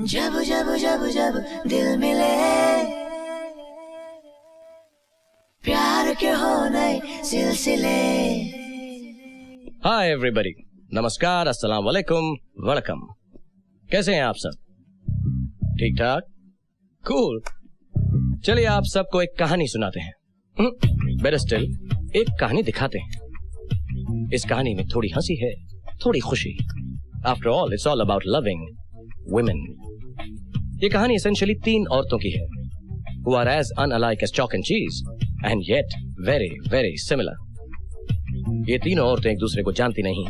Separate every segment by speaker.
Speaker 1: जब जब जब जब दिल मिले प्यार के हो नए सिलसिले।
Speaker 2: हाय एवरीबॉडी, नमस्कार, अस्सलाम वालेकुम, वेलकम। कैसे हैं आप सब? ठीक ठाक, कूल। चलिए आप सबको एक कहानी सुनाते हैं। बेटर स्टिल, एक कहानी दिखाते हैं। इस कहानी में थोड़ी हंसी है, थोड़ी खुशी। After all it's all about loving women. ये कहानी एसेंशियली 3 औरतों की है who are as unalike as chalk and cheese and yet very very similar। ये तीनों औरतें एक दूसरे को जानती नहीं,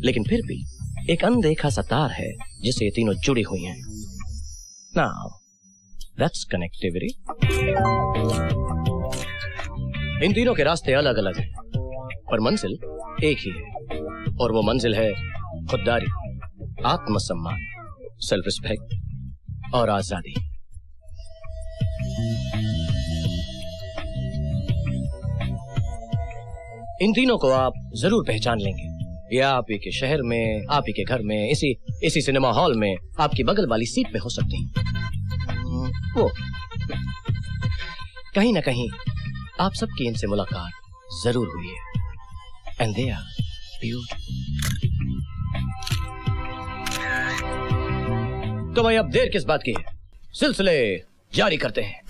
Speaker 2: लेकिन फिर भी एक अनदेखा सा तार है जिससे ये तीनों जुड़ी हुई हैं। Now that's connectivity। इन तीनों के रास्ते अलग अलग हैं, पर मंजिल एक ही है, और वो मंजिल है खुददारी, आत्मसम्मान, सेल्फ रिस्पेक्ट और आजादी। इन तीनों को आप जरूर पहचान लेंगे। ये आप ही के शहर में, आप ही के घर में, इसी सिनेमा हॉल में, आपकी बगल वाली सीट पे हो सकती हैं। वो कहीं ना कहीं आप सबकी इनसे मुलाकात जरूर हुई है। And they are beautiful. तो भाई अब देर किस बात की है, सिलसिले जारी करते हैं।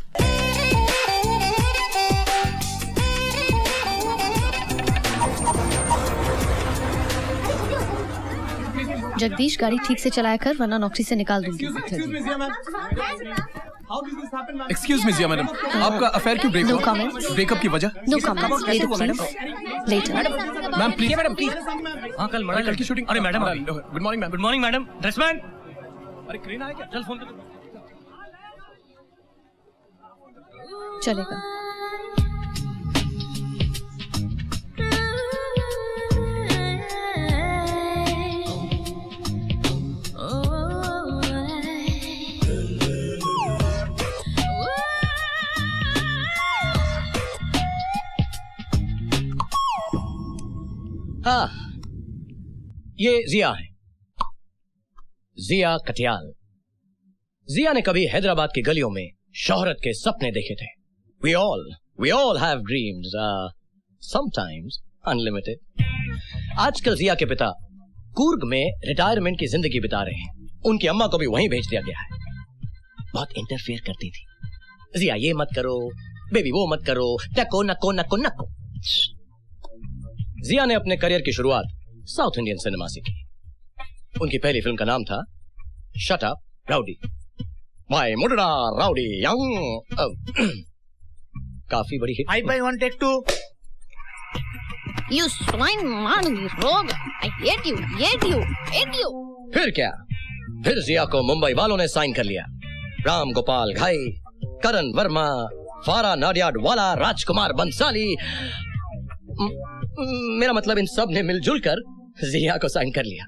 Speaker 3: जगदीश, गाड़ी ठीक से चलाया कर वरना नौकरी से निकाल दूंगी।
Speaker 4: एक्सक्यूज मी जिया मैडम, आपका अफेयर क्यों ब्रेक हुआ? ब्रेकअप की वजह?
Speaker 3: No comments, later.
Speaker 4: Ma'am please,
Speaker 5: madam please.
Speaker 4: हाँ कल की शूटिंग।
Speaker 5: अरे madam,
Speaker 4: good morning ma'am.
Speaker 5: Good morning madam. Dressman,
Speaker 4: अरे क्रेन आया क्या?
Speaker 5: चल फोन कर।
Speaker 3: चलेगा।
Speaker 2: हाँ, ये जिया है, जिया कटियाल। जिया ने कभी हैदराबाद की गलियों में शोहरत के सपने देखे थे। We all have dreams, sometimes unlimited। आजकल जिया के पिता कूर्ग में रिटायरमेंट की जिंदगी बिता रहे हैं। उनकी अम्मा को भी वहीं भेज दिया गया है। बहुत इंटरफेयर करती थी, जिया ये मत करो, बेबी वो मत करो, टको नको नको नको। जिया ने अपने करियर की शुरुआत साउथ इंडियन सिनेमा से की। उनकी पहली फिल्म का नाम था शट अप राउडी, माय मुडरा राउडी यंग। काफी बड़ी hit.
Speaker 5: I buy 1 take 2।
Speaker 3: You swine man, you rogue! I hate you, hate you, hate you!
Speaker 2: फिर क्या, फिर जिया को मुंबई वालों ने साइन कर लिया। राम गोपाल घाई, करण वर्मा, फारा नाडियाडवाला, राजकुमार बंसाली, मेरा मतलब इन सब ने मिलजुल कर जिया को साइन कर लिया।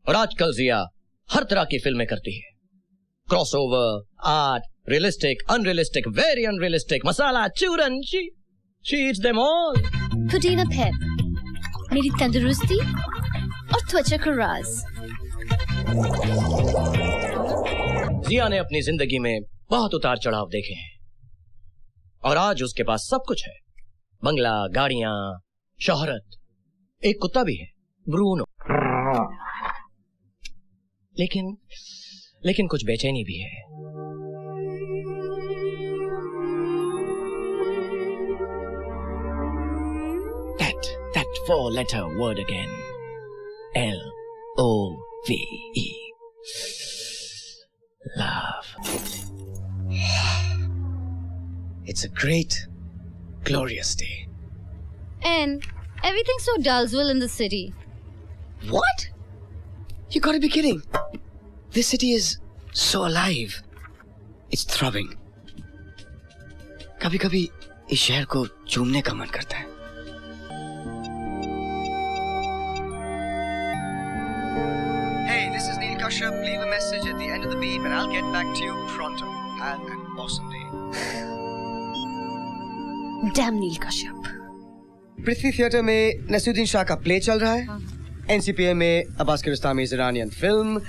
Speaker 2: और आजकल जिया हर तरह की फिल्में करती है। Crossover, art, realistic, unrealistic, very unrealistic, masala, चूरन, she eats them all।
Speaker 3: पुदीना पेप, मेरी तंदुरुस्ती और त्वचा का राज।
Speaker 2: जिया ने अपनी जिंदगी में बहुत उतार चढ़ाव देखे हैं, और आज उसके पास सब कुछ है। बंगला, गाड़ियां, शोहरत, एक कुत्ता भी है, ब्रूनो। लेकिन कुछ बेचैनी भी है। That 4-letter word again, L-O-V-E, love।
Speaker 6: It's a great, glorious day.
Speaker 3: And everything's so dull in the city.
Speaker 6: What? You gotta be kidding. This city is so alive. It's throbbing. कभी-कभी इस शहर को चूमने का मन करता है। Hey, this is Neil Kashyap. Leave a message at the end of the beep and I'll get back to you pronto. Have an awesome day.
Speaker 3: Damn Neil Kashyap.
Speaker 6: Prithvi theatre में नसीरुद्दीन शाह का प्ले चल रहा है। NCPA में Abbas कियारोस्तामी's Iranian film,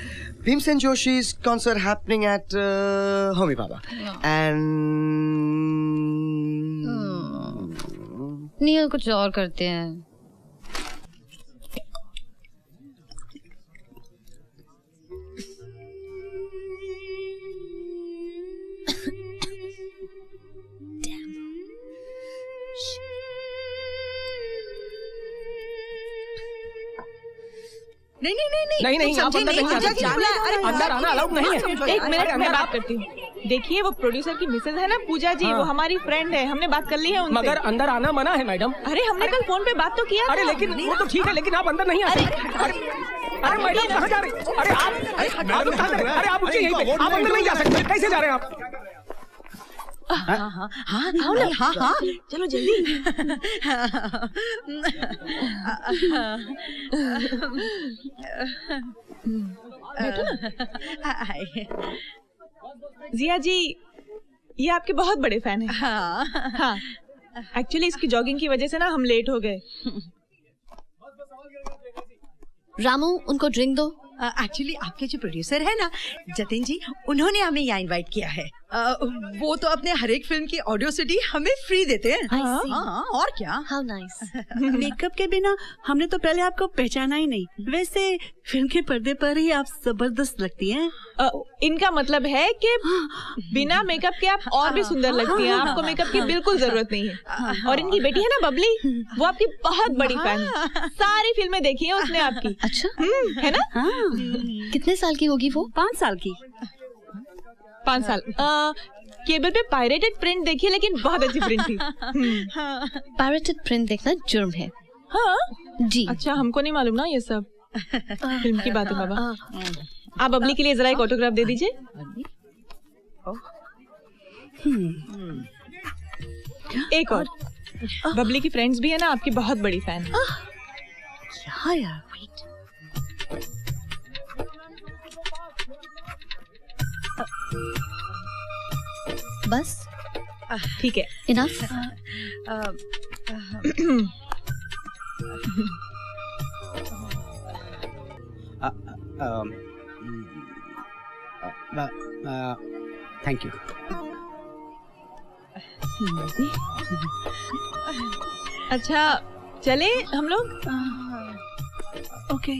Speaker 6: Bhimsen Joshi's concert happening at Homi Baba.
Speaker 3: No.
Speaker 6: And
Speaker 3: नील कुछ और करते हैं.
Speaker 4: नहीं आप अंदर नहीं आ सकते। अंदर आना अलाउड नहीं है।
Speaker 5: एक मिनट मैं बात करती हूँ। देखिए वो प्रोड्यूसर की मिसेज है ना पूजा जी, वो हमारी फ्रेंड है, हमने बात कर ली है उनसे।
Speaker 4: मगर अंदर आना मना है मैडम।
Speaker 5: अरे हमने कल फोन पे बात तो किया था।
Speaker 4: अरे लेकिन वो तो ठीक है, लेकिन आप अंदर नहीं आ सकते। अरे मैडम कहाँ जा रहे हैं? अरे आप रुकिए यहीं पे। आप अंदर नहीं जा सकते। कैसे जा रहे हैं आप?
Speaker 5: हाँ चलो जल्दी। जिया जी ये आपके बहुत बड़े फैन हैं। हाँ एक्चुअली इसकी जॉगिंग की वजह से ना हम लेट हो गए।
Speaker 3: रामू उनको ड्रिंक दो.
Speaker 7: एक्चुअली आपके जो प्रोड्यूसर है ना जतिन जी, उन्होंने हमें यहाँ इनवाइट किया है. वो तो अपने हर एक फिल्म की ऑडियो सीडी हमें फ्री देते हैं. हाँ और क्या.
Speaker 3: How nice.
Speaker 8: मेकअप के बिना हमने तो पहले आपको पहचाना ही नहीं. वैसे फिल्म के पर्दे पर ही आप जबरदस्त लगती हैं.
Speaker 5: इनका मतलब है कि बिना मेकअप के आप और भी सुंदर लगती हैं. आपको मेकअप की बिल्कुल जरूरत नहीं है. और इनकी बेटी है ना बबली, वो आपकी बहुत बड़ी फैन है. सारी फिल्में देखी है उसने आपकी.
Speaker 3: अच्छा
Speaker 5: है ना.
Speaker 3: कितने साल की होगी वो?
Speaker 8: 5 साल की.
Speaker 5: 5 साल. केबल पे पायरेटेड प्रिंट देखी है, लेकिन बहुत अच्छी प्रिंट थी.
Speaker 3: पायरेटेड प्रिंट देखना जुर्म है.
Speaker 5: हाँ
Speaker 3: जी.
Speaker 5: अच्छा हमको नहीं मालूम ना ये सब. फिल्म की बात है बाबा. आप बबली के लिए जरा एक ऑटोग्राफ दे दीजिए. एक और. बबली की फ्रेंड्स भी है ना आपकी बहुत बड़ी फैन.
Speaker 8: क्या यार.
Speaker 3: बस
Speaker 5: ठीक है.
Speaker 3: इनफ.
Speaker 6: Thank you.
Speaker 5: अच्छा चले हम लोग.
Speaker 8: ओके.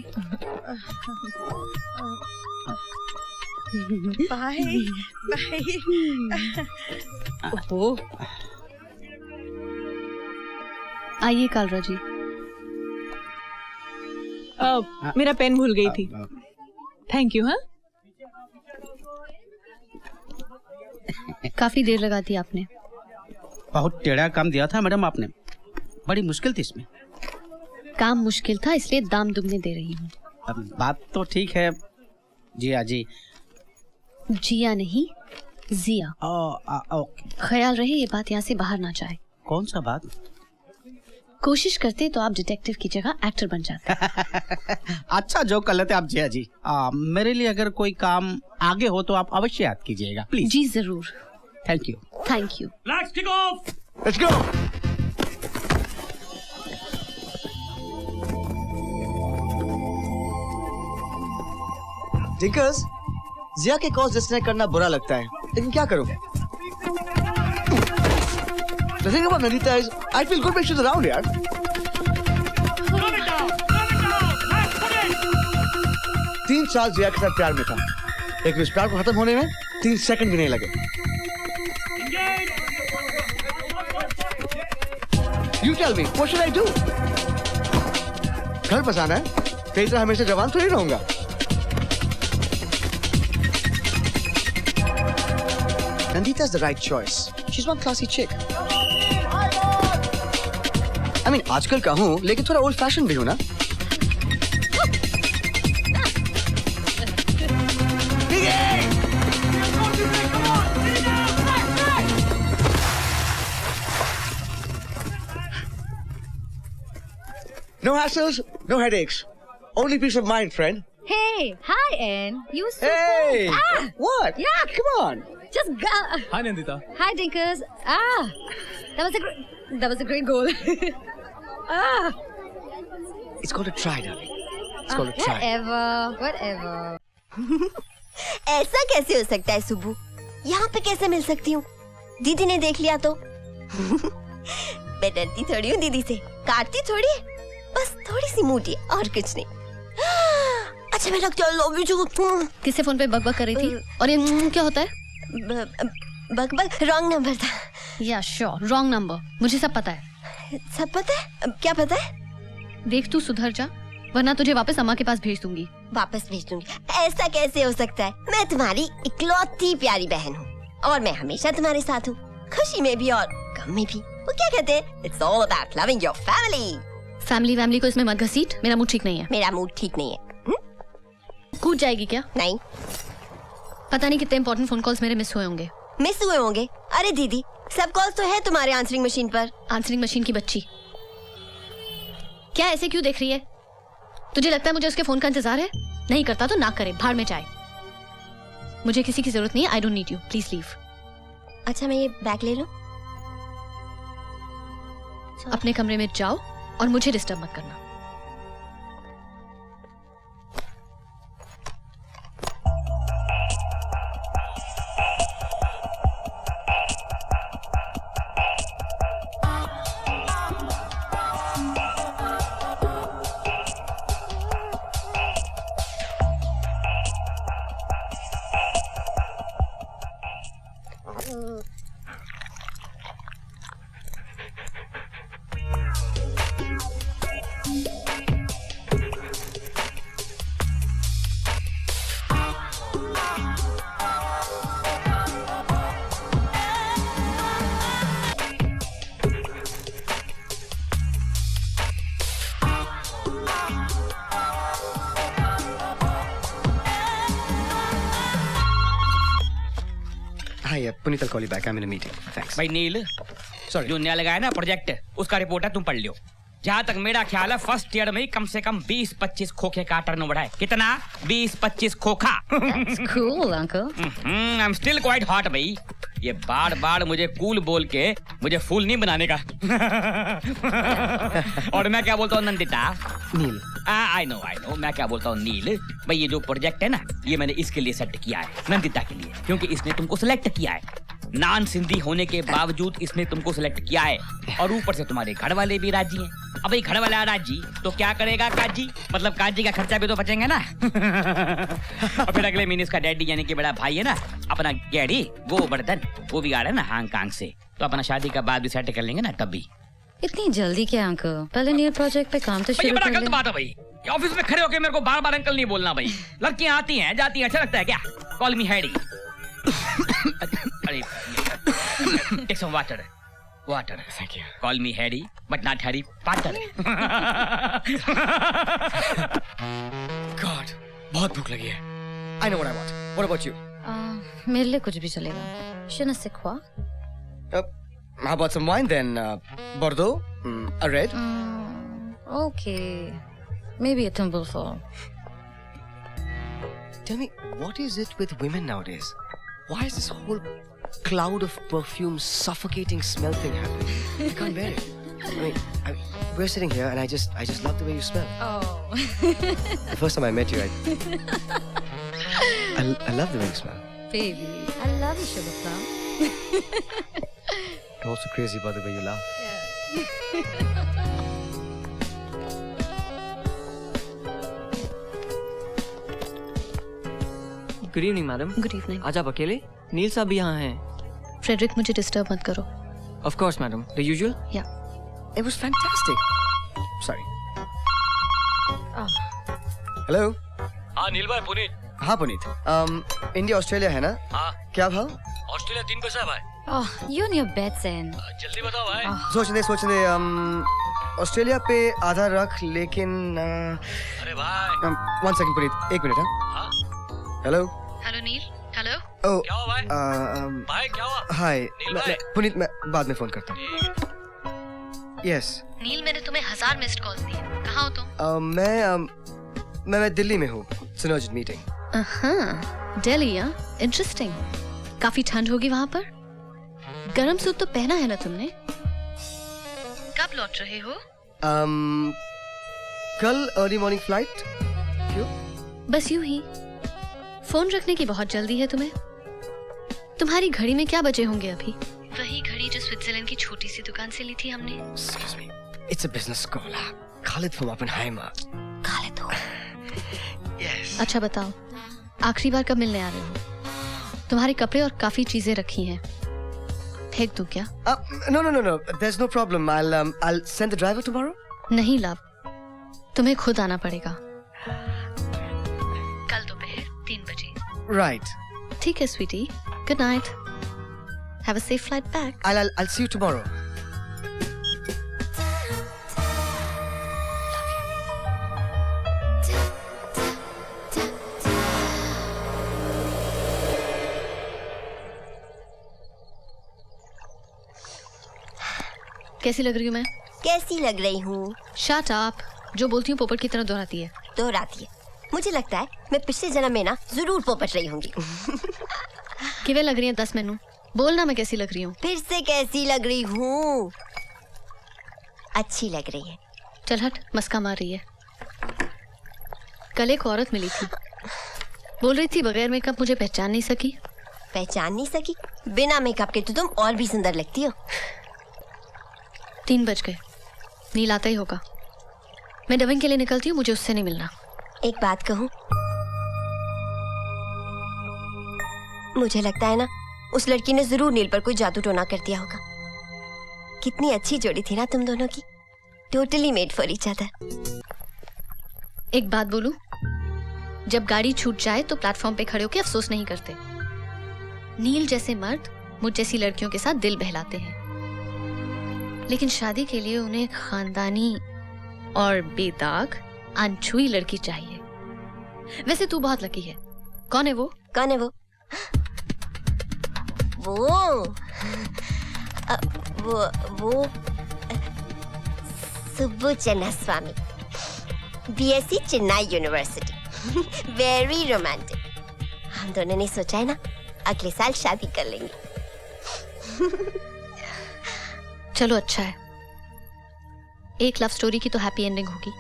Speaker 7: Bye bye.
Speaker 3: आइए कालरा जी.
Speaker 5: मेरा पेन भूल गई थी. Thank you. हाँ
Speaker 3: काफी देर लगा दी आपने.
Speaker 9: बहुत टेढ़ा काम दिया था मैडम आपने. बड़ी मुश्किल थी इसमें.
Speaker 3: काम मुश्किल था इसलिए दाम दुगने दे रही हूँ.
Speaker 9: बात तो ठीक है जिया जी.
Speaker 3: जिया नहीं जिया.
Speaker 9: ओके.
Speaker 3: ख्याल रहे ये बात यहाँ से बाहर ना जाए.
Speaker 9: कौन सा बात?
Speaker 3: कोशिश करते तो आप डिटेक्टिव की जगह एक्टर बन जाते.
Speaker 9: अच्छा जो कर लेते आप जिया जी. मेरे लिए अगर कोई काम आगे हो तो आप अवश्य याद कीजिएगा प्लीज.
Speaker 3: जी जरूर.
Speaker 9: Thank you.
Speaker 3: Thank you.
Speaker 6: Let's go. Dinkers, जिया के कॉल्स डिस्कनेक्ट करना बुरा लगता है, लेकिन क्या करूं? The thing about Nandita is, I feel good when she's around, यार. तीन साल जिया के साथ प्यार में था, लेकिन उस प्यार को खत्म होने में 3 सेकंड भी नहीं लगे. You tell me, what should I do? घर बसाना है, तेरी तरह हमेशा जवान थोड़ी रहूंगा. Nandita's the right choice. She's one classy chick. I mean, आजकल का हूँ, लेकिन थोड़ा old fashioned भी हूँ ना. No hassles, no headaches. Only peace of mind, friend.
Speaker 3: Hey, hi Anne. You so
Speaker 6: Hey!
Speaker 3: Ah!
Speaker 6: What?
Speaker 3: Yeah.
Speaker 6: Come on.
Speaker 3: Just
Speaker 4: Hi Nandita.
Speaker 3: Hi Dinkers. That was a great goal.
Speaker 6: It's called a try, darling. It's called a try.
Speaker 3: Whatever.
Speaker 10: ऐसा कैसे हो सकता है सुबू? यहाँ पे कैसे मिल सकती हूँ? दीदी ने देख लिया तो? मैं डरती थोड़ी हूँ दीदी से, काटती थोड़ी है, बस थोड़ी सी मोटी है और कुछ नहीं। अच्छा मैं लगता है
Speaker 3: किससे फोन पे बकबक कर रही थी? और ये क्या होता है?
Speaker 10: बकबक रॉन्ग नंबर था।
Speaker 3: या श्योर रॉन्ग नंबर, मुझे सब पता है।
Speaker 10: सब पता है? क्या पता है?
Speaker 3: देख तू सुधर जा, वरना तुझे वापस अम्मा के पास भेज दूंगी।
Speaker 10: वापस भेज दूंगी? ऐसा कैसे हो सकता है? मैं तुम्हारी इकलौती प्यारी बहन हूँ और मैं हमेशा तुम्हारे साथ हूँ, खुशी में भी और गम में भी। वो क्या कहते हैं? It's all about loving your family.
Speaker 3: Family को इसमें मत घसीट, मेरा मूड ठीक नहीं है।
Speaker 10: मेरा मूड ठीक नहीं है।
Speaker 3: कूद जाएगी क्या?
Speaker 10: नहीं।
Speaker 3: पता नहीं कितने इंपॉर्टेंट फोन कॉल्स मेरे मिस हुए होंगे।
Speaker 10: मिस हुए होंगे? अरे दीदी सब कॉल्स तो है तुम्हारे आंसरिंग मशीन पर।
Speaker 3: आंसरिंग मशीन की बच्ची, क्या ऐसे क्यों देख रही है? तुझे लगता है मुझे उसके फोन का इंतजार है? नहीं करता तो ना करे, भाड़ में जाए। मुझे किसी की जरूरत नहीं है। I don't need you, please leave.
Speaker 10: अच्छा मैं ये बैग ले लूं?
Speaker 3: अपने कमरे में जाओ और मुझे डिस्टर्ब मत करना।
Speaker 6: Hi, Puneet, I'll call you back. I'm in a meeting. Thanks.
Speaker 4: भाई नील,
Speaker 6: Sorry.
Speaker 4: जो नया लगाया ना प्रोजेक्ट, उसका रिपोर्ट है, तुम पढ़ लियो। जहाँ तक मेरा ख्याल है फर्स्ट ईयर में ही कम से कम 20-25 खोखे का टर्नओवर है। कितना? 20-25 खोखा।
Speaker 3: Cool, uncle.
Speaker 4: I am still quite hot भाई। ये बार बार मुझे कूल बोल के मुझे फूल नहीं बनाने का। और मैं क्या बोलता हूँ नंदिता?
Speaker 6: नील।
Speaker 4: आई नो मैं क्या बोलता हूँ नील। भाई ये जो प्रोजेक्ट है ना, ये मैंने इसके लिए सेट किया है, नंदिता के लिए, क्योंकि इसने तुमको सिलेक्ट किया है। नॉन सिंधी होने के बावजूद इसने तुमको सिलेक्ट किया है, और ऊपर से तुम्हारे घर वाले भी राजी हैं। अब भाई घर वाला राजी तो क्या करेगा काजी? मतलब काजी का खर्चा भी तो बचेंगे ना। और फिर अगले महीने इसका डैडी यानी कि बड़ा भाई है ना, अपना गैडी गोवर्धन, वो भी आ रहा है ना हांगकांग से, तो अपना शादी का बाद भी सेट कर लेंगे ना तब भी।
Speaker 3: इतनी जल्दी क्या अंकल? पहले न्यू प्रोजेक्ट पे काम तो शुरू कर ले।
Speaker 4: गलत बात है भाई, ऑफिस में खड़े होकर मेरे को बार बार अंकल नहीं बोलना भाई। लड़कियां आती हैं जाती हैं, अच्छा लगता है क्या? Call me Heidi. अरे take some water. Thank you. Call me Heidi but not Harry Potter.
Speaker 6: God, बहुत भूख लगी है। I know what I want. What about you?
Speaker 3: मेरे लिए कुछ भी चलेगा। Je ne sais quoi.
Speaker 6: How about some wine then? Bordeaux? A red?
Speaker 3: Okay. Maybe a tumbleful.
Speaker 6: Tell me, what is it with women nowadays? Why is this whole cloud of perfume, suffocating smell thing happening? I can't bear it. I mean, we're sitting here and I just love the way you smell.
Speaker 3: Oh.
Speaker 6: The first time I met you, I love the way you smell.
Speaker 3: Baby, I love you, sugar plum.
Speaker 6: I'm also crazy about the way you laugh.
Speaker 11: Good evening madam.
Speaker 3: Good evening.
Speaker 11: आज आप अकेले? नील साहब यहाँ हैं।
Speaker 3: Frederick, मुझे disturb मत करो।
Speaker 11: Of course, madam. The usual?
Speaker 3: Yeah.
Speaker 6: It was fantastic. Sorry. Hello.
Speaker 2: हाँ नील भाई, पुनीत।
Speaker 6: हाँ पुनीत। इंडिया ऑस्ट्रेलिया है ना?
Speaker 2: हाँ।
Speaker 6: क्या भाव?
Speaker 2: ऑस्ट्रेलिया 3 पैसा है भाई।
Speaker 3: Oh, you're in your bed, Zen.
Speaker 2: जल्दी बताओ भाई।
Speaker 6: सोचने ऑस्ट्रेलिया पे आधा रख, लेकिन
Speaker 2: अरे भाई।
Speaker 6: 1 second पुनीत, 1 मिनट।
Speaker 2: हाँ।
Speaker 6: हेलो।
Speaker 3: हेलो नील। हेलो।
Speaker 6: ओह।
Speaker 2: क्या हुआ भाई? भाई क्या हुआ?
Speaker 6: हाय
Speaker 2: भाई।
Speaker 6: पुनीत, मैं बाद में फोन करता हूँ। यस।
Speaker 3: नील, मैंने तुम्हें 1000 मिस्ड कॉल्स दिए। कहाँ हो तुम?
Speaker 6: मैं दिल्ली में हूँ, सिनर्जित मीटिंग।
Speaker 3: हाँ, दिल्ली। इंटरेस्टिंग। काफी ठंड होगी वहाँ पर। गरम सूट तो पहना है ना तुमने? कब लौट रहे हो?
Speaker 6: कल अर्ली मॉर्निंग फ्लाइट। क्यों?
Speaker 3: बस यूं ही। फोन रखने की बहुत जल्दी है तुम्हें। तुम्हारी घड़ी में क्या बचे होंगे अभी? वही घड़ी जो स्विट्जरलैंड की छोटी सी दुकान से ली थी हमने।
Speaker 6: Excuse me. It's a business call. Khalid from Oppenheimer.
Speaker 10: Khalid हो।
Speaker 6: Yes.
Speaker 3: अच्छा बताओ, आखिरी बार कब मिलने आ रहे हो? तुम्हारे कपड़े और काफी चीजें रखी हैं, फेंक दूं क्या?
Speaker 6: No. There's no problem. I'll send the driver tomorrow.
Speaker 3: नहीं लव, तुम्हें खुद आना पड़ेगा कल दोपहर 3 बजे।
Speaker 6: Right.
Speaker 3: ठीक है sweetie, good night, have a safe flight back.
Speaker 6: I'll see you tomorrow.
Speaker 3: कैसी लग रही हूँ मैं?
Speaker 10: कैसी लग रही हूँ?
Speaker 3: शट अप, जो बोलती हूँ पोपट की तरह दोहराती है।
Speaker 10: दोहराती है। मुझे लगता है मैं पिछले जन्म में ना जरूर पोपट रही होंगी।
Speaker 3: किवे लग रही है 10 मैनू, बोलना मैं कैसी लग रही हूँ।
Speaker 10: फिर से कैसी लग रही हूँ? अच्छी लग रही है।
Speaker 3: चल हट, मस्का मार रही है। कल एक औरत मिली थी, बोल रही थी बगैर मेकअप मुझे पहचान नहीं सकी।
Speaker 10: पहचान नहीं सकी? बिना मेकअप के तो तुम और भी सुंदर लगती हो।
Speaker 3: 3 बज गए, नील आता ही होगा। मैं डबिंग के लिए निकलती हूँ, मुझे उससे नहीं मिलना।
Speaker 10: एक बात कहूँ, मुझे लगता है ना उस लड़की ने जरूर नील पर कोई जादू टोना कर दिया होगा। कितनी अच्छी जोड़ी थी ना तुम दोनों की, totally made for each other.
Speaker 3: एक बात बोलूं, जब गाड़ी छूट जाए तो प्लेटफॉर्म पे खड़े होकर अफसोस नहीं करते। नील जैसे मर्द मुझ जैसी लड़कियों के साथ दिल बहलाते हैं, लेकिन शादी के लिए उन्हें खानदानी और बेदाग अनछुई लड़की चाहिए। वैसे तू बहुत लकी है। कौन है वो?
Speaker 10: कौन है वो? वो Subbu Chinnaswamy, BSc Chennai university. Very romantic. हम दोनों ने सोचा है ना अगले साल शादी कर लेंगे।
Speaker 3: चलो अच्छा है, एक लव स्टोरी की तो हैप्पी एंडिंग होगी।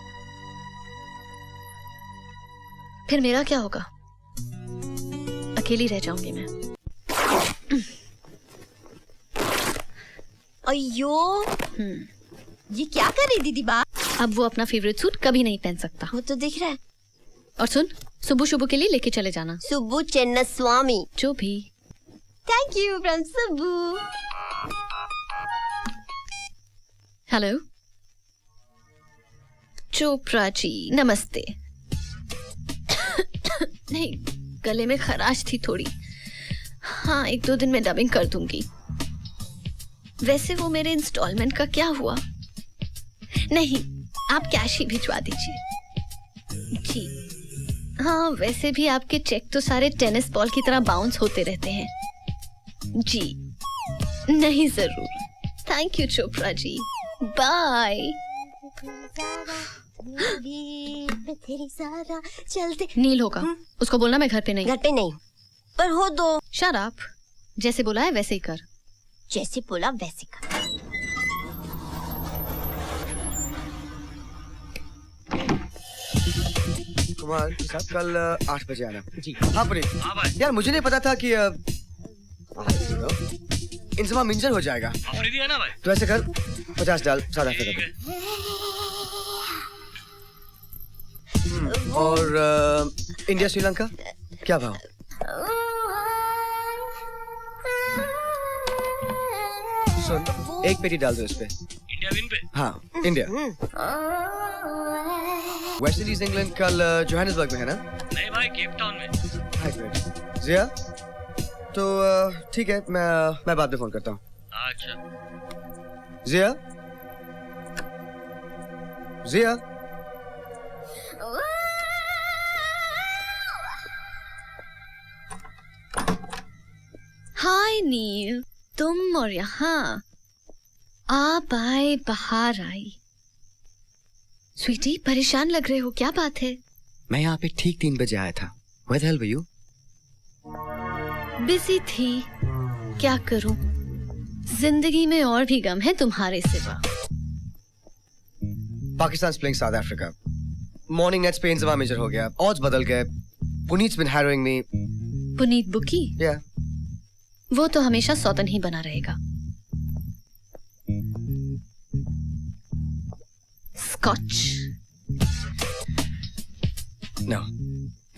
Speaker 3: फिर मेरा क्या होगा? अकेली रह जाऊंगी मैं।
Speaker 10: अयो, ये क्या कर रही दीदी बा?
Speaker 3: अब वो अपना फेवरेट सूट कभी नहीं पहन सकता।
Speaker 10: वो तो दिख रहा है।
Speaker 3: और सुन, सुब्बू शुब्बू के लिए लेके चले जाना।
Speaker 10: सुब्बू चिन्नास्वामी।
Speaker 3: जो भी।
Speaker 10: Thank you from Subbu.
Speaker 3: Hello Chopra ji, नमस्ते। नहीं, गले में खराश थी थोड़ी। हाँ, 1-2 दिन में डबिंग कर दूंगी। वैसे वो मेरे इंस्टॉलमेंट का क्या हुआ? नहीं, आप कैश ही भिजवा दीजिए। जी हाँ, वैसे भी आपके चेक तो सारे टेनिस बॉल की तरह बाउंस होते रहते हैं। जी नहीं, जरूर। Thank you Chopra ji, bye.
Speaker 10: चलते।
Speaker 3: नील होगा, उसको बोलना मैं घर पे नहीं।
Speaker 10: घर पे नहीं, पर हो दो।
Speaker 3: शट अप, जैसे बोला है वैसे ही कर।
Speaker 10: जैसे बोला वैसे कर।
Speaker 6: कुमार साहब, कल 8 बजे आना। जी हाँ प्रीत। यार मुझे नहीं पता था कि इंसमा मिंजर हो जाएगा।
Speaker 2: है ना भाई?
Speaker 6: तो ऐसे कर, 50 डाल, साउथ अफ्रीका। और इंडिया श्रीलंका क्या भाव? सुन, एक पेटी डाल दो इस पे।
Speaker 2: इंडिया विन पे?
Speaker 6: हाँ, इंडिया। वेस्ट इंडीज इंग्लैंड कल जोहानिसबर्ग में है ना?
Speaker 2: नहीं भाई, केप टाउन में।
Speaker 6: Hi friend. जिया, तो ठीक है, मैं बाद में फोन करता हूँ।
Speaker 2: अच्छा।
Speaker 6: जिया, जिया।
Speaker 3: हाय नील, तुम और यहाँ आप आए, बाहर आई। स्वीटी, परेशान लग रहे हो, क्या बात है?
Speaker 6: मैं यहाँ पे ठीक 3 बजे आया था। Where the hell were you?
Speaker 3: Busy थी, क्या करूं, जिंदगी में और भी गम है तुम्हारे सिवा।
Speaker 6: Pakistan's playing South Africa. Morning nets पे इंजमा मेजर हो गया, odds बदल गए. Puneet's been harrowing me.
Speaker 3: Puneet bookie?
Speaker 6: Yeah.
Speaker 3: वो तो हमेशा सौतन ही बना रहेगा। स्कॉच?
Speaker 6: No,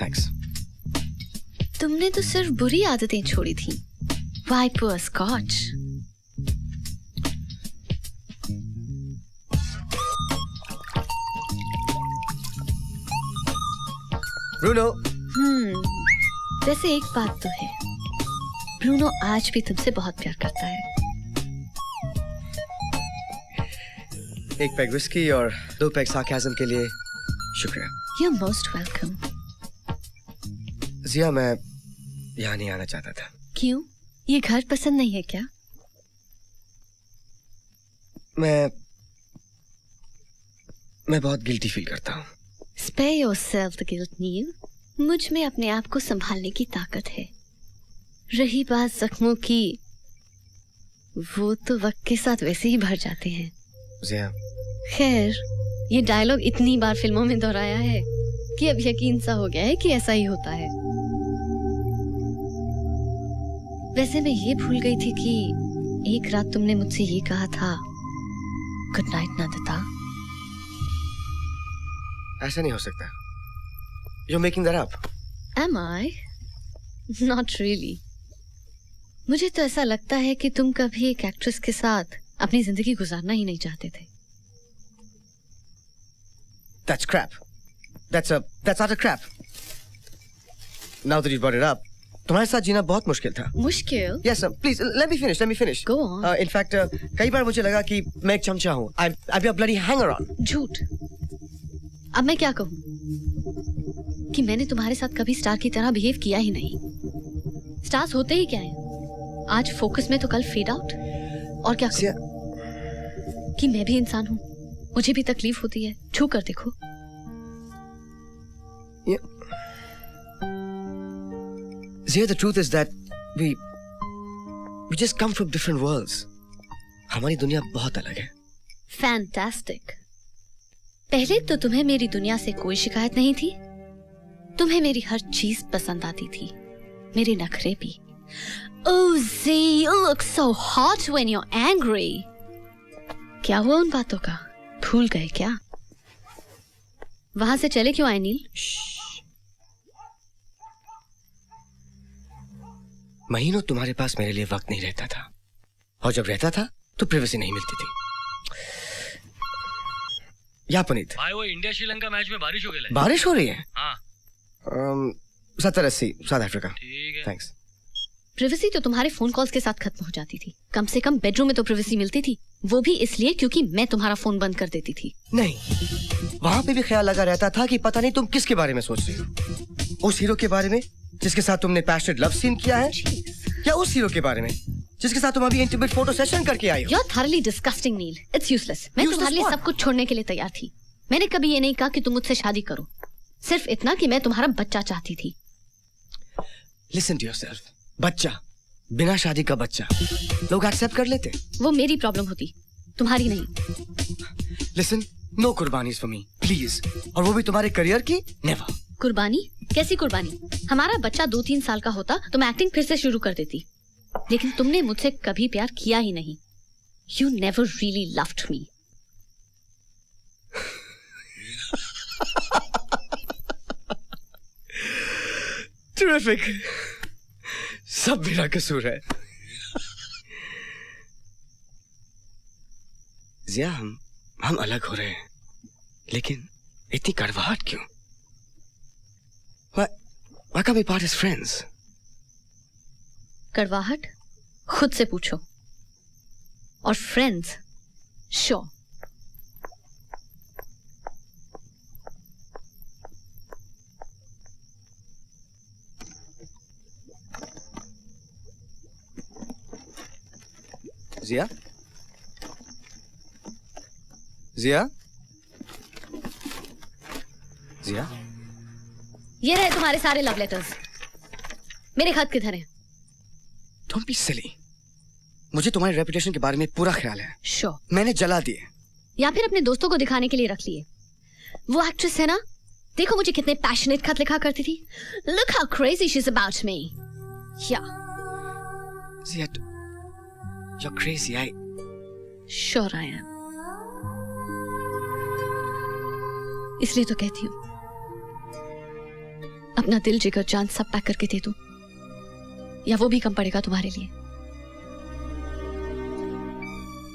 Speaker 6: thanks.
Speaker 3: तुमने तो सिर्फ बुरी आदतें छोड़ी थी। Why poor Scotch?
Speaker 6: Bruno.
Speaker 3: वैसे एक बात तो है, ब्रूनो आज भी तुमसे बहुत प्यार करता है।
Speaker 6: एक पैग विस्की और 2 पैग सार्काज़म के लिए शुक्रिया।
Speaker 3: You're most welcome.
Speaker 6: जिया, मैं यहाँ नहीं आना चाहता था।
Speaker 3: क्यों? ये घर पसंद नहीं है क्या?
Speaker 6: मैं बहुत गिल्टी फील करता हूँ।
Speaker 3: Spare yourself the guilt, नील। मुझ में अपने आप को संभालने की ताकत है। रही बात जख्मों की, वो तो वक्त के साथ वैसे ही भर जाते हैं।
Speaker 6: जिया।
Speaker 3: खैर, ये डायलॉग इतनी बार फिल्मों में दोहराया है कि अब यकीन सा हो गया है कि ऐसा ही होता है। वैसे मैं ये भूल गई थी कि एक रात तुमने मुझसे ये कहा था, गुड नाइट नंदिता।
Speaker 6: ऐसा नहीं हो सकता। You're making that up.
Speaker 3: Am I? Not really. मुझे तो ऐसा लगता है कि तुम कभी एक एक्ट्रेस के साथ अपनी जिंदगी गुजारना ही नहीं चाहते थे।
Speaker 6: That's crap. That's utter crap. Now that you brought it up, तुम्हारे साथ जीना बहुत मुश्किल था।
Speaker 3: मुश्किल?
Speaker 6: Yes, please let me finish.
Speaker 3: Go on.
Speaker 6: In fact, कई बार मुझे लगा कि मैं एक चमचा हूँ। I'm a bloody hanger-on.
Speaker 3: झूठ। अब मैं क्या कहूँ कि मैंने तुम्हारे साथ कभी स्टार की तरह बिहेव किया ही नहीं। स्टार्स होते ही क्या हैं? आज फोकस में तो कल फेड आउट। और क्या कहूँ कि मैं भी इंसान हूँ, मुझे भी तकलीफ होती है। छू कर देखो।
Speaker 6: Zia, the truth is that we just come from different worlds. हमारी दुनिया बहुत अलग है।
Speaker 3: Fantastic. पहले तो तुम्हें मेरी दुनिया से कोई शिकायत नहीं थी। तुम्हें मेरी हर चीज पसंद आती थी, मेरे नखरे भी। Oh Z, you look so hot when you're angry. क्या हुआ उन बातों का? भूल गए क्या? वहां से चले क्यों आए नील?
Speaker 6: महीनों तुम्हारे पास मेरे लिए वक्त नहीं रहता था, और जब रहता था तो प्राइवेसी नहीं मिलती थी। या पुनीत
Speaker 2: भाई, वो इंडिया श्रीलंका मैच में बारिश हो गई है।
Speaker 6: बारिश हो रही है?
Speaker 2: हाँ।
Speaker 6: 70-80 साउथ अफ्रीका।
Speaker 2: ठीक है।
Speaker 6: थैंक्स।
Speaker 3: प्राइवेसी तो तुम्हारे फोन कॉल्स के साथ खत्म हो जाती थी। कम से कम बेडरूम में तो प्राइवेसी मिलती थी, वो भी इसलिए क्योंकि मैं तुम्हारा फोन बंद कर देती थी।
Speaker 6: नहीं, वहां पे भी ख्याल लगा रहता था कि पता नहीं तुम किसके बारे में सोच रही हो। उस हीरो के बारे में जिसके साथ तुमने पैशनेट लव सीन किया है, या उस हीरो के बारे में जिसके साथ तुम अभी इंटीमेट फोटो सेशन करके आई हो?
Speaker 3: You're thoroughly disgusting, nil. It's useless. मैं
Speaker 6: Useless
Speaker 3: तुम्हारे लिए
Speaker 6: what?
Speaker 3: सब कुछ छोड़ने के लिए तैयार थी। मैंने कभी ये नहीं कहा कि तुम मुझसे शादी करो, सिर्फ इतना कि मैं तुम्हारा बच्चा चाहती थी।
Speaker 6: Listen to yourself. बच्चा, बिना शादी का बच्चा, लोग एक्सेप्ट कर लेते।
Speaker 3: वो मेरी प्रॉब्लम होती, तुम्हारी नहीं।
Speaker 6: Listen, no कुर्बानीज for me, please. और वो भी तुम्हारे करियर की? Never.
Speaker 3: कुर्बानी? कैसी कुर्बानी? हमारा बच्चा 2-3 साल का होता तो मैं एक्टिंग फिर से शुरू कर देती, लेकिन तुमने मुझसे कभी प्यार किया ही नहीं। You never really loved me.
Speaker 6: Terrific. सब मेरा कसूर है। जिया, हम अलग हो रहे हैं, लेकिन इतनी कड़वाहट क्यों? Why can't we part as friends?
Speaker 3: कड़वाहट खुद से पूछो, और फ्रेंड्स श्योर।
Speaker 6: जिया? जिया? जिया?
Speaker 3: ये रहे तुम्हारे सारे लव लेटर्स। मेरे खत किधर हैं?
Speaker 6: Don't be silly. मुझे तुम्हारी रेपुटेशन के बारे में पूरा ख्याल है।
Speaker 3: श्योर।
Speaker 6: मैंने जला दिए।
Speaker 3: या फिर अपने दोस्तों को दिखाने के लिए रख लिए। वो एक्ट्रेस है ना, देखो मुझे कितने पैशनेट खत लिखा करती थी। Look how crazy she's about me. Yeah.
Speaker 6: Zia, you're crazy.
Speaker 3: Sure I am. इसलिए तो कहती हूँ अपना दिल जिगर जान सब पैक करके दे दूं, या वो भी कम पड़ेगा तुम्हारे लिए।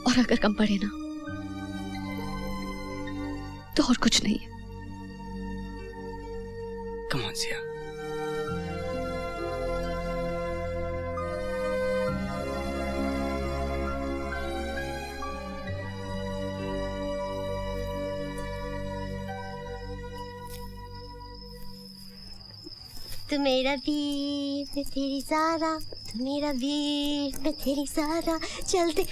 Speaker 3: और अगर कम पड़े ना तो और कुछ नहीं है।
Speaker 6: Come on, Zia.
Speaker 10: तू मेरा वीर मैं तेरी सारा, तू मेरा वीर मैं तेरी सारा, चलते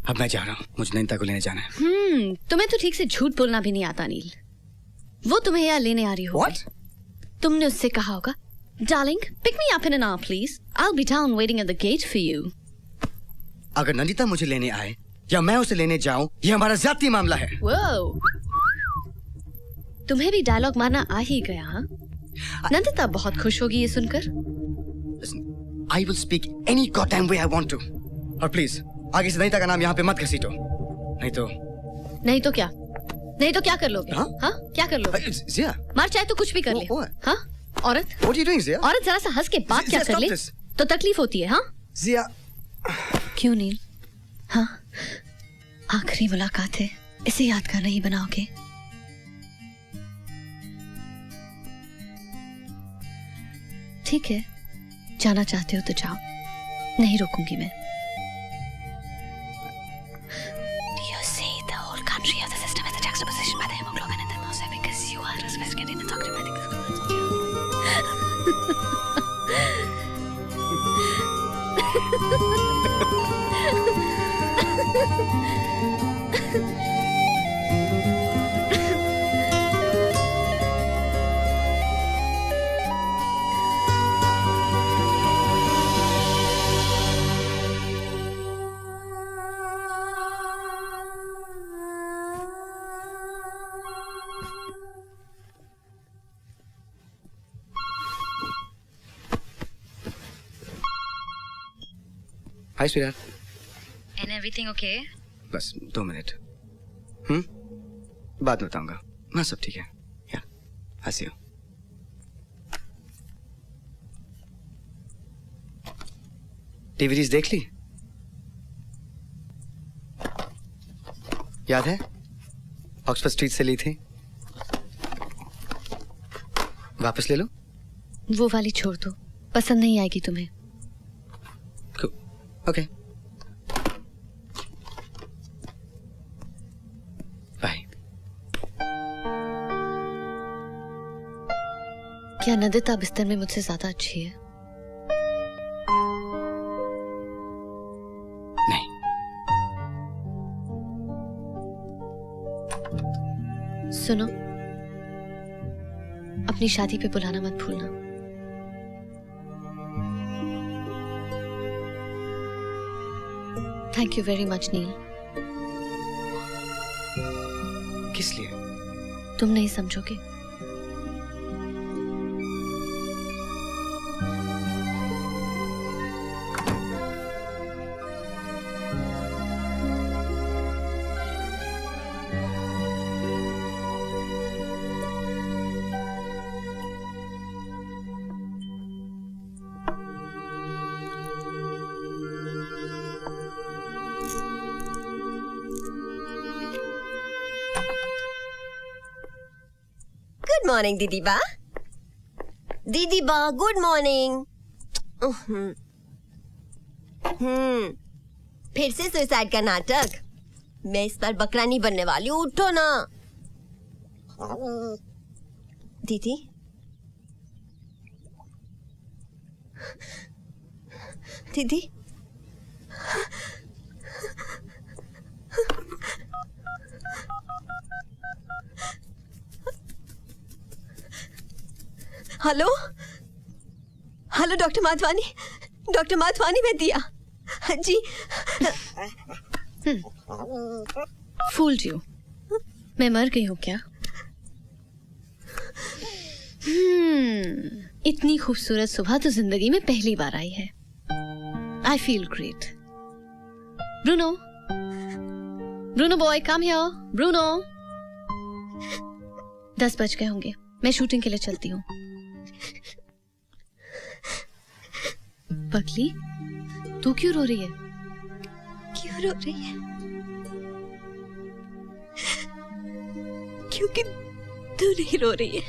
Speaker 6: अब मैं जा रहा हूँ, मुझे नैनीता को लेने जाना है।
Speaker 3: तुम्हें तो ठीक से झूठ बोलना भी नहीं आता नील। वो तुम्हें यहाँ लेने आ रही होगी।
Speaker 6: What?
Speaker 3: तुमने उससे कहा होगा, darling pick me up in an hour please, I will be down waiting at the gate for you.
Speaker 6: अगर नंदिता मुझे लेने आए या मैं उसे लेने जाऊं, ये हमारा ज़ाती मामला है।
Speaker 3: वो तुम्हें भी डायलॉग मारना आ ही गया, हाँ? नंदिता बहुत खुश होगी ये सुनकर।
Speaker 6: I will speak any goddamn way I want to. और प्लीज आगे से नंदिता का नाम यहाँ पे मत घसीटो, नहीं तो क्या? नहीं तो क्या कर लोगे? हाँ? क्या कर लोगे? Zia,
Speaker 3: मार चाहे तो कुछ भी कर ले। हाँ? औरत?
Speaker 6: what are you doing, Zia?
Speaker 3: औरत जरा सा हंस के बात क्या कर ले तो तकलीफ होती है, हाँ?
Speaker 6: Zia,
Speaker 3: क्यों नील? हाँ? आखिरी मुलाकात है, इसे यादगार नहीं बनाओगे? ठीक है, जाना चाहते हो तो जाओ, नहीं रोकूंगी मैं। Do you see the whole country of the system is a juxtaposition by the hemoglobin and the mouse because you are a sophisticated and talkative
Speaker 6: Hi, sweetheart.
Speaker 3: And everything okay?
Speaker 6: बस 2 मिनट। बाद में बताऊंगा। मैं सब ठीक है। या, हंसी हो। DVDs देख ली? याद है? ऑक्सफोर्ड स्ट्रीट से ली थी। वापस ले लो।
Speaker 3: वो वाली छोड़ दो, पसंद नहीं आएगी तुम्हें।
Speaker 6: Okay, bye.
Speaker 3: क्या नंदिता बिस्तर में मुझसे ज्यादा अच्छी है?
Speaker 6: नहीं।
Speaker 3: सुनो, अपनी शादी पे बुलाना मत भूलना। थैंक यू वेरी मच नील।
Speaker 6: किस लिए?
Speaker 3: तुम नहीं समझोगे।
Speaker 10: गुड मॉर्निंग दीदी बा। दीदी बा गुड मॉर्निंग। फिर से सुसाइड का नाटक। मैं इस बार बकरा नहीं बनने वाली, उठो ना। दीदी दीदी hello hello, doctor Madhwani, doctor Madhwani, मैं दिया। जी
Speaker 3: Fooled you. मैं मर गई हूँ क्या? इतनी खूबसूरत सुबह तो जिंदगी में पहली बार आई है. I feel great. Bruno boy, come here. Bruno. 10 बज गए होंगे. मैं शूटिंग के लिए चलती हूँ. पगली, तू क्यों रो रही है?
Speaker 10: क्यों रो रही है? क्योंकि तू नहीं रो रही है.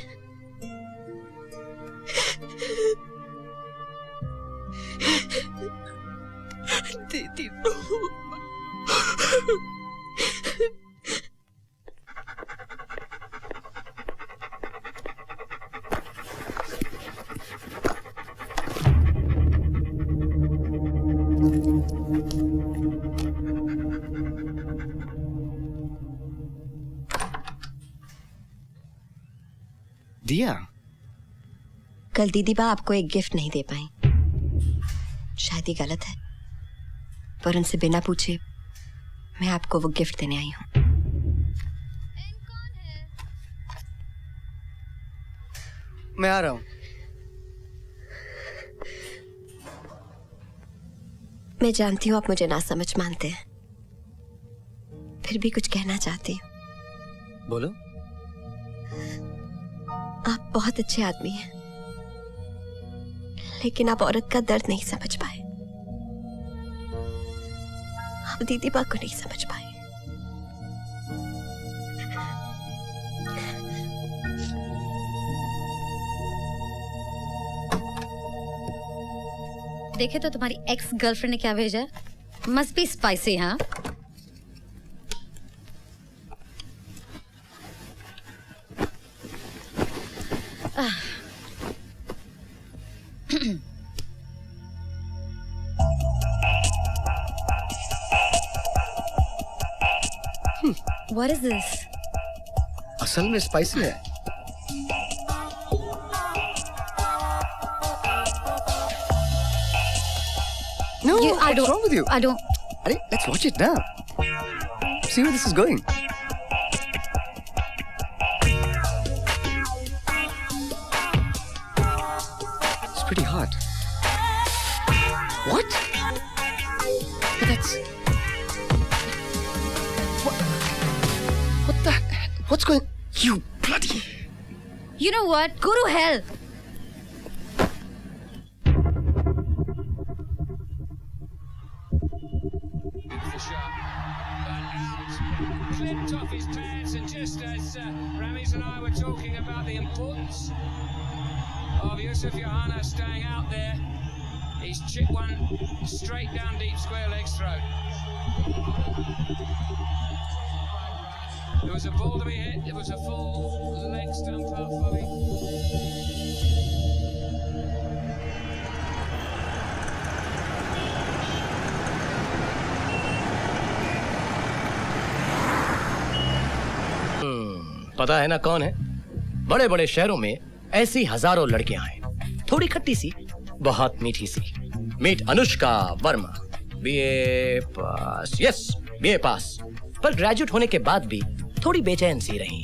Speaker 10: दीदी
Speaker 6: दिया,
Speaker 10: कल दीदी बा आपको एक गिफ्ट नहीं दे पाई. शायद ये गलत है, पर उनसे बिना पूछे मैं आपको वो गिफ्ट देने आई हूँ.
Speaker 6: मैं आ रहा हूँ.
Speaker 10: मैं जानती हूँ आप मुझे ना समझ मानते हैं, फिर भी कुछ कहना चाहती हूँ.
Speaker 6: बोलो.
Speaker 10: आप बहुत अच्छे आदमी हैं, लेकिन आप औरत का दर्द नहीं समझ पाए. आप दीदी बा को नहीं समझ पाए.
Speaker 3: देखे तो तुम्हारी एक्स गर्लफ्रेंड ने क्या भेजा. Must be spicy. हाँ, What is this?
Speaker 6: असल में स्पाइसी है. No, what's wrong with you?
Speaker 3: I don't.
Speaker 6: Arey, let's watch it now. See where this is going. It's pretty hot. What? But that's... What the... What's going... You bloody...
Speaker 3: You know what? Go to hell.
Speaker 12: Clipped off his pants, and just as Ramis and I were talking about the importance of Yusuf Johanna staying out there, he's chipped one straight down deep square leg's throat. There was a ball to be hit, it was a full leg stump up for him.
Speaker 2: पता है ना कौन है? बड़े बड़े शहरों में ऐसी हजारों लड़कियां हैं, थोड़ी खट्टी सी, बहुत मीठी सी. मीट अनुष्का वर्मा, बीए पास. यस, बीए पास, पर ग्रेजुएट होने के बाद भी थोड़ी बेचैन सी रही.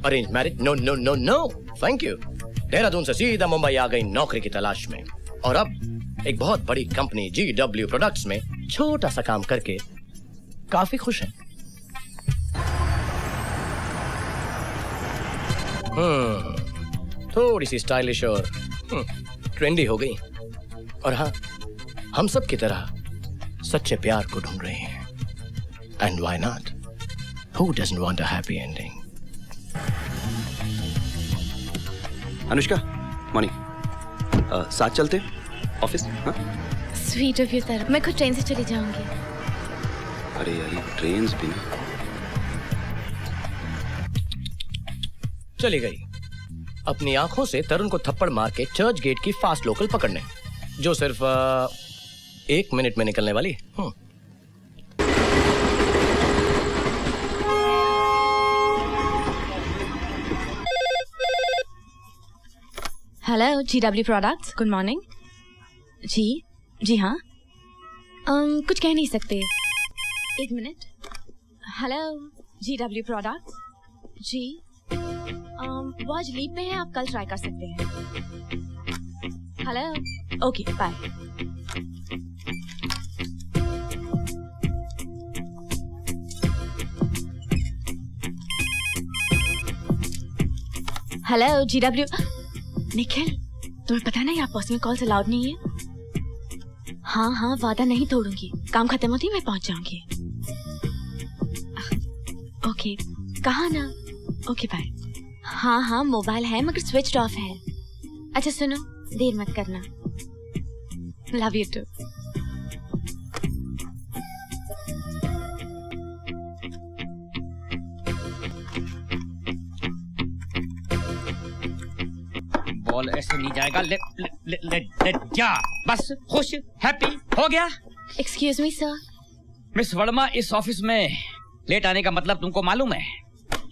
Speaker 2: Arrange marriage? No no no no, thank you. Dehradun से सीधा मुंबई आ गई नौकरी की तलाश में, और अब एक बहुत बड़ी कंपनी GW प्रोडक्ट्स में छोटा सा काम करके काफी खुश है. थोड़ी सी स्टाइलिश और ट्रेंडी हो गई. और हाँ, हम सब की तरह सच्चे प्यार को ढूंढ रहे हैं. And why not? Who doesn't want a happy ending?
Speaker 13: Anushka, morning. साथ चलते ऑफिस? हाँ,
Speaker 3: स्वीट ऑफ यू सर. मैं खुद ट्रेन से चली जाऊंगी.
Speaker 13: अरे यार, ये ट्रेन्स भी ना.
Speaker 2: चली गई अपनी आंखों से तरुण को थप्पड़ मार के चर्च गेट की फास्ट लोकल पकड़ने, जो सिर्फ 1 मिनट में निकलने वाली.
Speaker 14: Hello, GW products. Good morning. जी हाँ. कुछ कह नहीं सकते. 1 मिनट. हेलो. GW प्रोडक्ट जी वो आज लीव पे हैं, आप कल ट्राई कर सकते हैं। Hello, okay bye. Hello GW। Nikhil, तुम्हें पता नहीं आप पर्सनल कॉल्स अलाउड नहीं है। हाँ हाँ, वादा नहीं तोड़ूंगी, काम खत्म होती मैं पहुंच जाऊंगी। ओके, कहा ना। Okay bye. हाँ हाँ, मोबाइल है मगर स्विच ऑफ है। अच्छा सुनो, देर मत करना। Love you to.
Speaker 4: बॉल ऐसे नहीं जाएगा। ले ले ले ले, ले जा। बस खुश हैप्पी हो गया।
Speaker 14: Excuse me sir.
Speaker 4: Miss Verma, इस ऑफिस में लेट आने का मतलब तुमको मालूम है?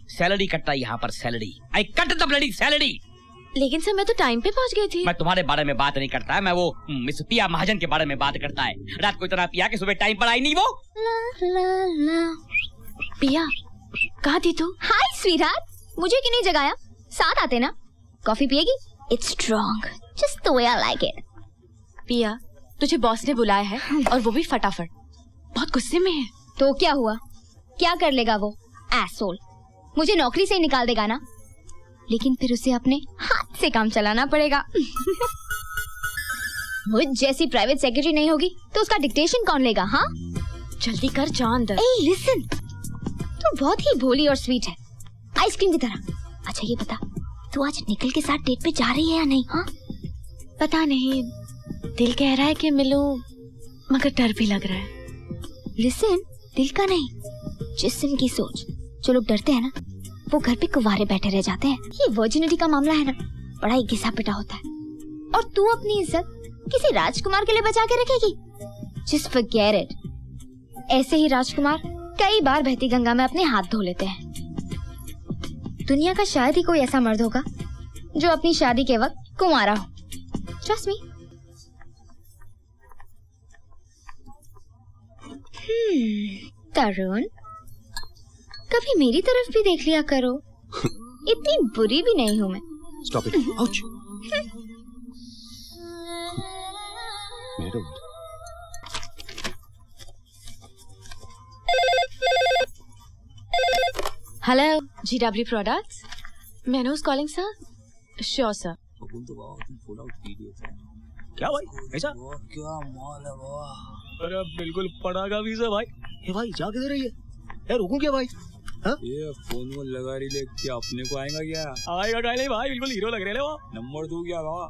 Speaker 4: सैलरी कटता है यहाँ पर, salary. I cut the bloody salary.
Speaker 14: लेकिन सर मैं तो टाइम पे पहुंच गई थी।
Speaker 4: मैं तुम्हारे बारे में बात नहीं करता है, मैं वो मिस पिया महाजन के बारे में बात करता है। रात को इतना पिया कि सुबह टाइम पर आई नहीं वो।
Speaker 14: ला, ला, ला। पिया, कहाँ थी तू?
Speaker 3: हाय स्वीटहार्ट, मुझे क्यों नहीं जगाया? साथ आते ना। कॉफी पिएगी? It's strong, just the way I like it.
Speaker 14: Piya, तुझे बॉस ने बुलाया है और वो भी फटाफट। बहुत गुस्से में है।
Speaker 3: तो क्या हुआ? क्या कर लेगा वो एसोल? मुझे नौकरी से निकाल देगा ना, लेकिन फिर उसे अपने हाथ से काम चलाना पड़ेगा। मुझ जैसी प्राइवेट सेक्रेटरी नहीं होगी तो उसका डिक्टेशन कौन लेगा? हाँ,
Speaker 14: जल्दी कर, जाओ अंदर।
Speaker 3: ए लिसन, तू बहुत ही भोली और स्वीट है, आइसक्रीम की तरह। अच्छा ये बता, तू आज निकल के साथ डेट पे जा रही है या नहीं? हाँ,
Speaker 14: पता नहीं, दिल कह रहा है कि मिलूं, मगर डर भी लग रहा है।
Speaker 3: लिसन, दिल का नहीं, जिस्म की सोच। जो लोग डरते हैं ना, वो घर पे कुंवारे बैठे रह जाते हैं। ये वर्जिनिटी का मामला है ना, बड़ा ही घिसा पिटा होता है। और तू अपनी इज्जत किसी राजकुमार के लिए बचा के रखेगी? Just forget it. ऐसे ही राजकुमार कई बार बहती गंगा में अपने हाथ धो लेते हैं। दुनिया का शायद ही कोई ऐसा मर्द होगा जो अपनी शादी के वक्त कुंवारा हो। Trust me. तरुण, कभी मेरी तरफ भी देख लिया करो। इतनी बुरी भी नहीं हूँ मैं।
Speaker 13: Stop it. Ouch. Madam.
Speaker 14: Hello GW products, Manuj calling sir. Sure sir.
Speaker 2: क्या भाई ऐसा?
Speaker 6: क्या माल है वाह।
Speaker 2: अरे बिल्कुल पड़ागा वीजा भाई।
Speaker 6: ये भाई जा किधर रही है यार? रुकूं क्या भाई? हाँ?
Speaker 15: ये फोन वो लगा रही ले, क्या अपने को आएगा क्या?
Speaker 2: आएगा क्या नहीं भाई, बिल्कुल हीरो लग रहे हैं वो।
Speaker 15: नंबर दूं क्या बाबा?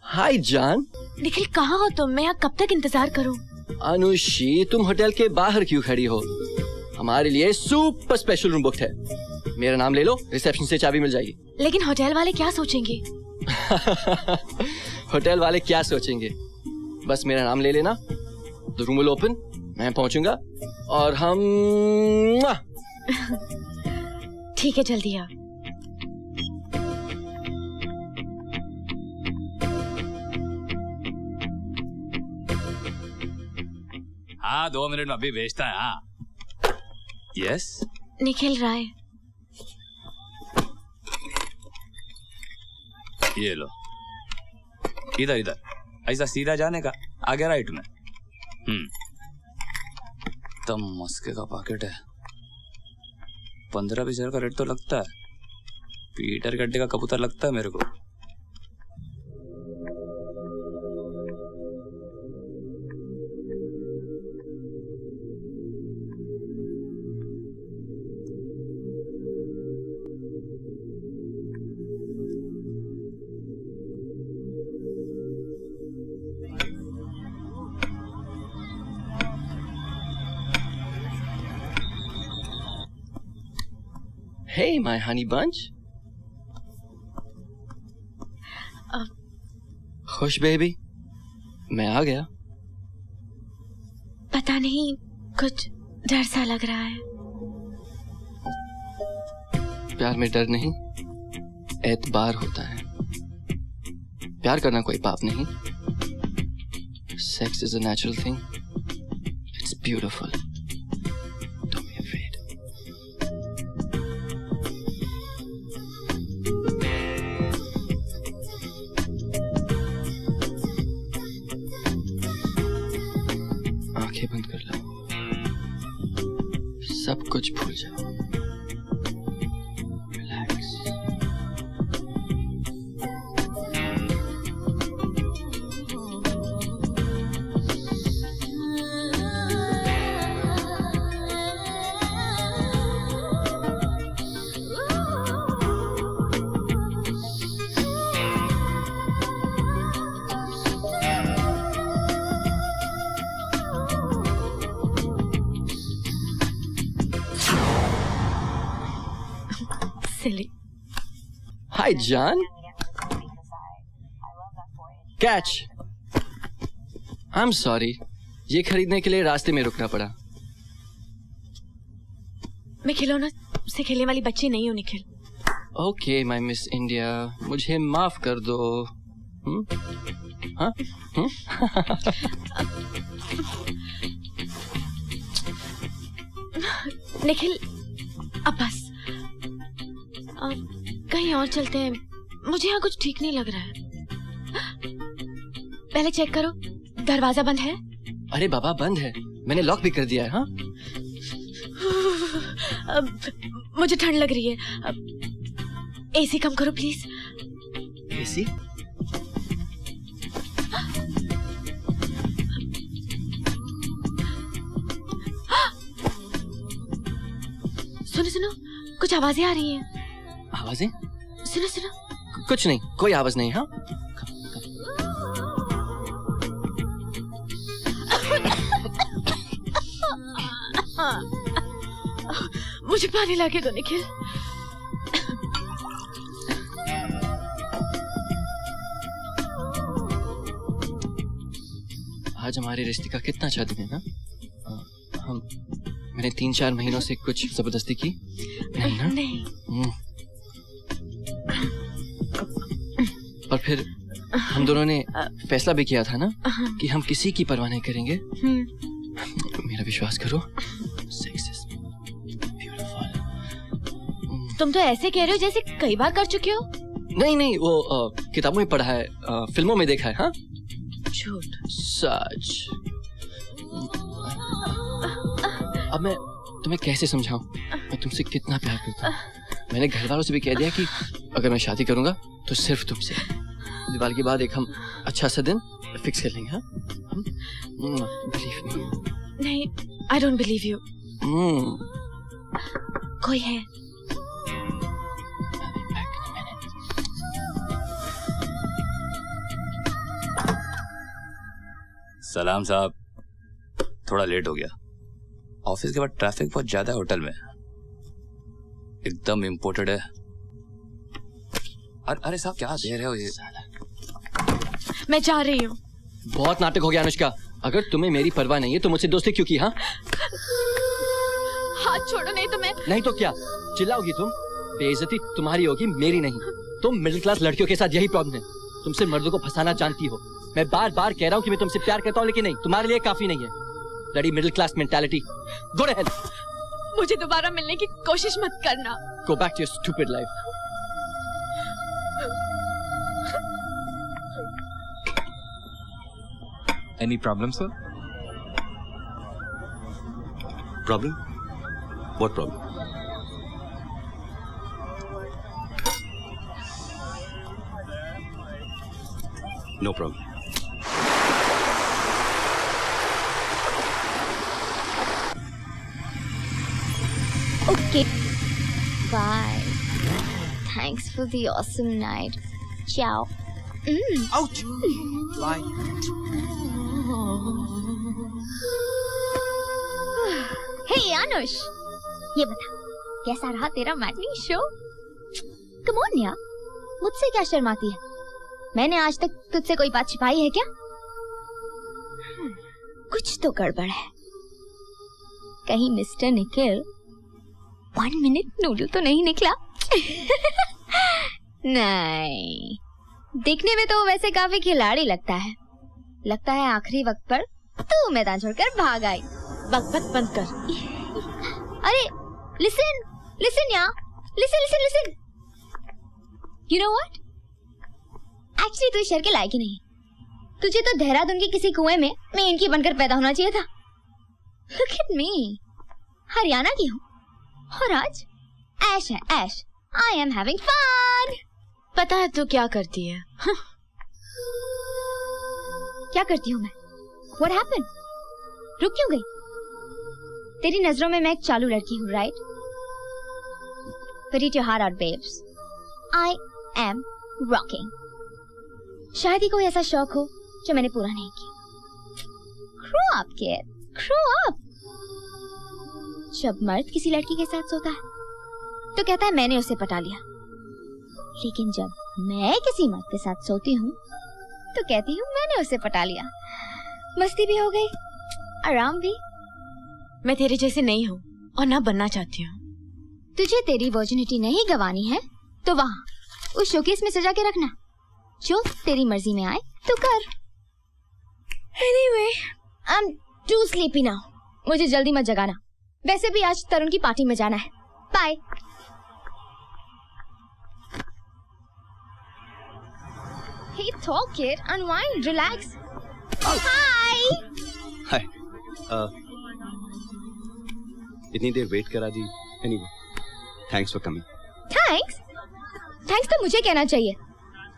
Speaker 11: हाय जान।
Speaker 14: निखिल कहाँ हो तुम? मैं यहाँ कब तक इंतजार करूँ?
Speaker 11: अनुशी, तुम होटल के बाहर क्यों खड़ी हो? हमारे लिए सुपर स्पेशल रूम बुक्ड है। मेरा नाम ले लो, रिसेप्शन से चाबी मिल जाएगी।
Speaker 14: लेकिन होटल वाले क्या सोचेंगे?
Speaker 11: होटल वाले क्या सोचेंगे? बस मेरा नाम ले लेना, द रूम विल ओपन, मैं पहुंचूंगा और हम
Speaker 14: ठीक है, जल्दी आ।
Speaker 15: हाँ 2 मिनट में अभी भेजता है। हाँ यस।
Speaker 14: निखिल राय।
Speaker 15: ये लो, इधर इधर, ऐसा सीधा जाने का, आगे राइट में। तब मस्के का पैकेट है। 15-20 हजार का रेट तो लगता है। पीटर गड्ढे का कबूतर लगता है मेरे को।
Speaker 11: Hey, my honey bunch. खुश बेबी, मैं आ गया।
Speaker 14: पता नहीं, कुछ डर सा लग रहा है।
Speaker 11: प्यार में डर नहीं, एतबार होता है। प्यार करना कोई पाप नहीं। Sex is a natural thing. It's beautiful. Do me a favor. भूल जाओ। रिलैक्स।
Speaker 14: Silly.
Speaker 11: हाय जान। कैच। आई एम सॉरी, ये खरीदने के लिए रास्ते में रुकना पड़ा।
Speaker 14: मैं खिलौना से खेलने वाली बच्ची नहीं हूँ Nikhil.
Speaker 11: Okay my miss India, मुझे माफ कर दो। हाँ?
Speaker 14: निखिल अब बस, कहीं और चलते हैं। मुझे यहाँ कुछ ठीक नहीं लग रहा है। पहले चेक करो, दरवाजा बंद है।
Speaker 11: अरे बाबा बंद है, मैंने लॉक भी कर दिया है। हाँ?
Speaker 14: मुझे ठंड लग रही है। एसी कम करो प्लीज।
Speaker 11: एसी?
Speaker 14: सुनो सुनो, कुछ आवाजें आ रही हैं।
Speaker 11: आवाजें?
Speaker 14: सुनो सुनो।
Speaker 11: कुछ नहीं, कोई आवाज नहीं। हाँ?
Speaker 14: मुझे पानी लाके दो निखिल।
Speaker 11: आज हमारे रिश्ते का कितना अच्छा दिन है ना। मैंने 3-4 महीनों से कुछ जबरदस्ती की नहीं ना?
Speaker 14: नहीं।
Speaker 11: और फिर हम दोनों ने फैसला भी किया था ना कि हम किसी की परवाह नहीं करेंगे। मेरा विश्वास करो, सेक्स इज ब्यूटीफुल।
Speaker 14: तुम तो ऐसे कह रहे हो जैसे कई बार कर चुके हो।
Speaker 11: नहीं नहीं, वो किताबों में पढ़ा है, फिल्मों में देखा है। हाँ?
Speaker 14: झूठ।
Speaker 11: सच। अब मैं तुम्हें कैसे समझाऊं मैं तुमसे कितना प्यार करता हूँ। मैंने घर वालों से भी कह दिया कि अगर मैं शादी करूंगा तो सिर्फ तुमसे। दिवाली के बाद एक हम अच्छा सा दिन फिक्स कर लेंगे। हाँ? Believe me.
Speaker 14: नहीं, आई डोंट बिलीव यू। कोई है।
Speaker 15: सलाम साहब, थोड़ा लेट हो गया। ऑफिस के बाद ट्रैफिक बहुत ज्यादा है होटल में, एकदम इम्पोर्टेड है। अरे साहब क्या दे रहे हो ये?
Speaker 14: मैं जा रही हूँ।
Speaker 11: बहुत नाटक हो गया अनुष्का, अगर तुम्हें मेरी परवाह नहीं है तो मुझसे दोस्ती क्यों की? हाँ?
Speaker 14: हाथ छोड़ो, नहीं तो मैं।
Speaker 11: नहीं तो क्या चिल्लाओगी तुम? बेइज्जती तुम्हारी होगी, मेरी नहीं। तुम मिडिल क्लास लड़कियों के साथ यही प्रॉब्लम है, तुमसे मर्दों को फंसाना जानती हो। मैं बार बार कह रहा हूँ कि मैं तुमसे प्यार करता हूँ, लेकिन नहीं, तुम्हारे लिए काफी नहीं है। लड़ी middle class mentality. Go to hell.
Speaker 14: मुझे दोबारा मिलने की कोशिश मत करना।
Speaker 11: Go back to your stupid life.
Speaker 15: Any problem, sir?
Speaker 13: Problem? What problem? No problem.
Speaker 10: Okay. Bye. Thanks for the awesome night. Ciao.
Speaker 9: Ouch. Bye.
Speaker 10: Hey Anush, ये बता कैसा रहा तेरा मैटनी शो? Come on यार, मुझसे क्या शर्माती है? मैंने आज तक तुझसे कोई बात छिपाई है क्या? कुछ तो गड़बड़ है। कहीं मिस्टर निखिल 1 मिनट नूडल तो नहीं निकला? नहीं, दिखने में तो वैसे काफी खिलाड़ी लगता है। लगता है आखिरी वक्त पर तू मैदान छोड़कर भाग आई।
Speaker 14: बकबक बंद कर।
Speaker 10: अरे लिसन लिसन यार, listen listen listen. You know what, actually तू शहर के लायक ही नहीं। तुझे तो देहरादून के किसी कुएं में मेंढकी बनकर पैदा होना चाहिए था। लुक एट मी, हरियाणा की हूँ,
Speaker 14: और आज ऐश है ऐश। I am having fun.
Speaker 3: पता है तू क्या करती है?
Speaker 14: क्या करती हूँ मैं? What happened? रुक क्यों गई? तेरी नजरों में मैं एक चालू लड़की हूँ, right? But eat your heart out, babes. I am rocking. शायद ही कोई ऐसा शौक हो जो मैंने पूरा नहीं किया। Grow up, kid. Grow up. जब मर्द किसी लड़की के साथ सोता है तो कहता है मैंने उसे पटा लिया, लेकिन जब मैं किसी मर्द के साथ सोती हूँ तो कहती हूँ मैंने उसे पटा लिया। मस्ती भी हो गई, आराम भी।
Speaker 3: मैं तेरे जैसे नहीं हूँ और ना बनना चाहती हूँ।
Speaker 14: तुझे तेरी वर्जिनिटी नहीं गंवानी है तो वहाँ उस शोकेस में सजा के रखना, जो तेरी मर्जी में आए तो कर। Anyway, I'm too sleepy now. मुझे जल्दी मत जगाना। वैसे भी आज तरुण की पार्टी में जाना है। Bye. Hey, talk kid, unwind, relax. Hi.
Speaker 13: Hi इतनी देर वेट करा दी। Anyway, thanks for coming.
Speaker 14: Thanks? Thanks तो मुझे कहना चाहिए।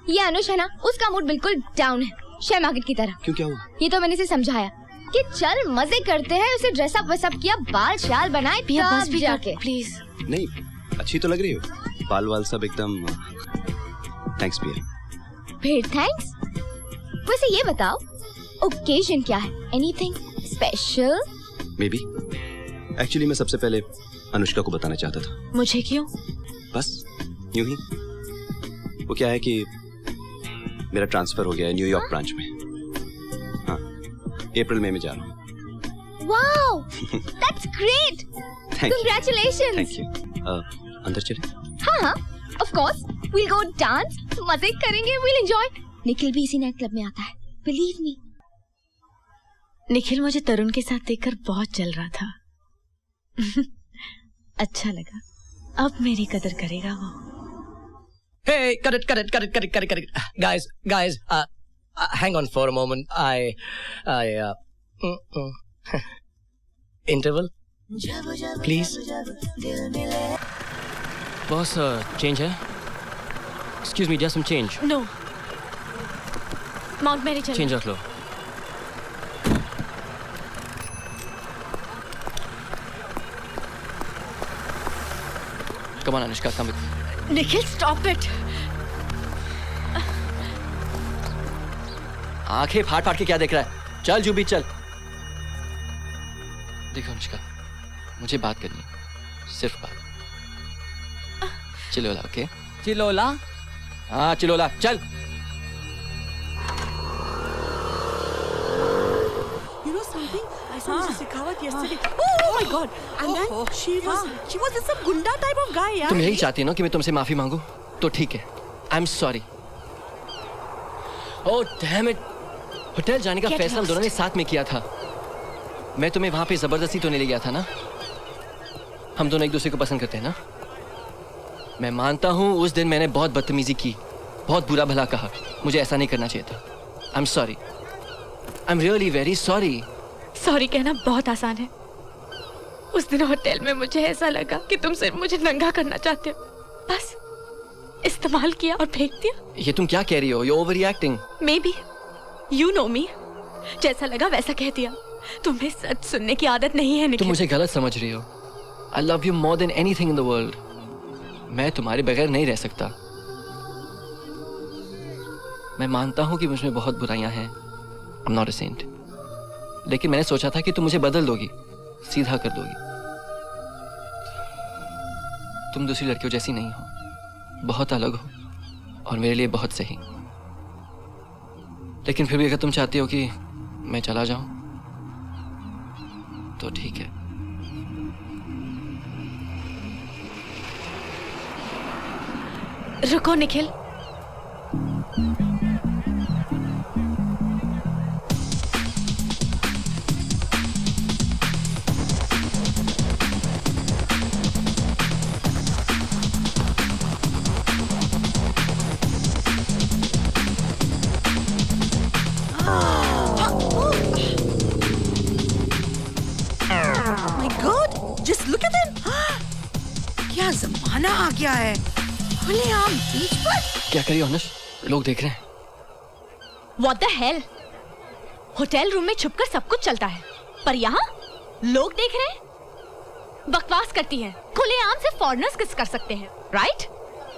Speaker 14: ये अनुष है ना, उसका मूड बिल्कुल डाउन है, शेयर मार्केट की तरह।
Speaker 13: क्यों, क्या हुआ?
Speaker 14: ये तो मैंने इसे समझाया कि चल मजे करते हैं, उसे ड्रेसअप वेसअप किया, बाल शाल बनाए, तब जाके।
Speaker 3: प्लीज।
Speaker 13: नहीं, अच्छी तो लग रही हो, बाल वाल सब एकदम। थैंक्स पिया।
Speaker 14: फिर थैंक्स। वैसे ये बताओ, ओकेजन क्या है? Anything special?
Speaker 13: May be. Actually मैं सबसे पहले अनुष्का को बताना चाहता था।
Speaker 3: मुझे क्यों?
Speaker 13: बस यूं ही। वो क्या है कि मेरा ट्रांसफर हो गया है न्यूयॉर्क ब्रांच में। हाँ, अप्रैल मई में जा रहा हूँ।
Speaker 14: Wow, that's great. Congratulations.
Speaker 13: Thank you. अंदर चले?
Speaker 14: हाँ, of course. We'll go dance, मजे करेंगे, वील एंजॉय। निखिल भी इसी नाइट क्लब में आता है, बिलीव मी।
Speaker 3: निखिल मुझे तरुण के साथ देखकर बहुत जल रहा था। अच्छा लगा। अब मेरी कदर करेगा वो।
Speaker 2: Hey, cut it. Guys, hang on for a moment. Interval, please.
Speaker 11: Boss, change है? Excuse me, just some change.
Speaker 3: No, Mount Mary चल।
Speaker 11: चेंज रख लो। Come on, Anushka, come with me.
Speaker 3: Nikhil, stop it.
Speaker 11: आंखें फाड़ फाड़ के क्या देख रहा है? चल जूबी, चल। देखो अनुष्का, मुझे बात करनी है, सिर्फ बात। चिलोला, ओके?
Speaker 4: चिलोला?
Speaker 11: हाँ, चिलोला, चल।
Speaker 8: You know something? I saw Mrs. Shekhawat yesterday. Oh my God! And then she was some gunda type of guy, यार.
Speaker 11: तुम यही चाहती हो ना कि मैं तुमसे माफी मांगू? तो ठीक है, I'm sorry. Oh damn it! Hotel जाने का फैसला हम दोनों ने साथ में किया था। मैं तुम्हें वहां पे जबरदस्ती तो नहीं ले गया था ना? हम दोनों एक दूसरे को पसंद करते हैं ना? मैं मानता हूँ उस दिन मैंने बहुत बदतमीजी की, बहुत बुरा भला कहा। मुझे ऐसा नहीं करना चाहिए था। I'm sorry. I'm really very sorry.
Speaker 3: Sorry कहना बहुत आसान है। उस दिन होटल में मुझे ऐसा लगा कि तुम सिर्फ मुझे नंगा करना चाहते हो, बस इस्तेमाल किया और फेंक दिया।
Speaker 11: ये तुम क्या कह रही हो? You're overreacting.
Speaker 3: Maybe. You know me. जैसा लगा वैसा कह दिया। तुम्हें सच सुनने की आदत नहीं है निखिल।
Speaker 11: तुम मुझे गलत समझ रही हो। I love you more than anything in the world. मैं तुम्हारे बगैर नहीं रह सकता। मैं मानता हूँ कि मुझमें बहुत बुराइयां हैं। I'm not a saint. लेकिन मैंने सोचा था कि तुम मुझे बदल दोगी, सीधा कर दोगी। तुम दूसरी लड़कियों जैसी नहीं हो, बहुत अलग हो और मेरे लिए बहुत सही। लेकिन फिर भी अगर तुम चाहती हो कि मैं चला जाऊं तो ठीक है।
Speaker 3: रुको Nikhil.
Speaker 7: My God! Just look at them! क्या जमाना आ गया है, खुलेआम बीच पर।
Speaker 11: क्या करिए अनुष, लोग देख रहे हैं।
Speaker 3: What the hell? Hotel room में छुपकर सब कुछ चलता है, पर यहाँ लोग देख रहे हैं। बकवास करती है, खुलेआम से फॉरेनर्स किस कर सकते हैं, right?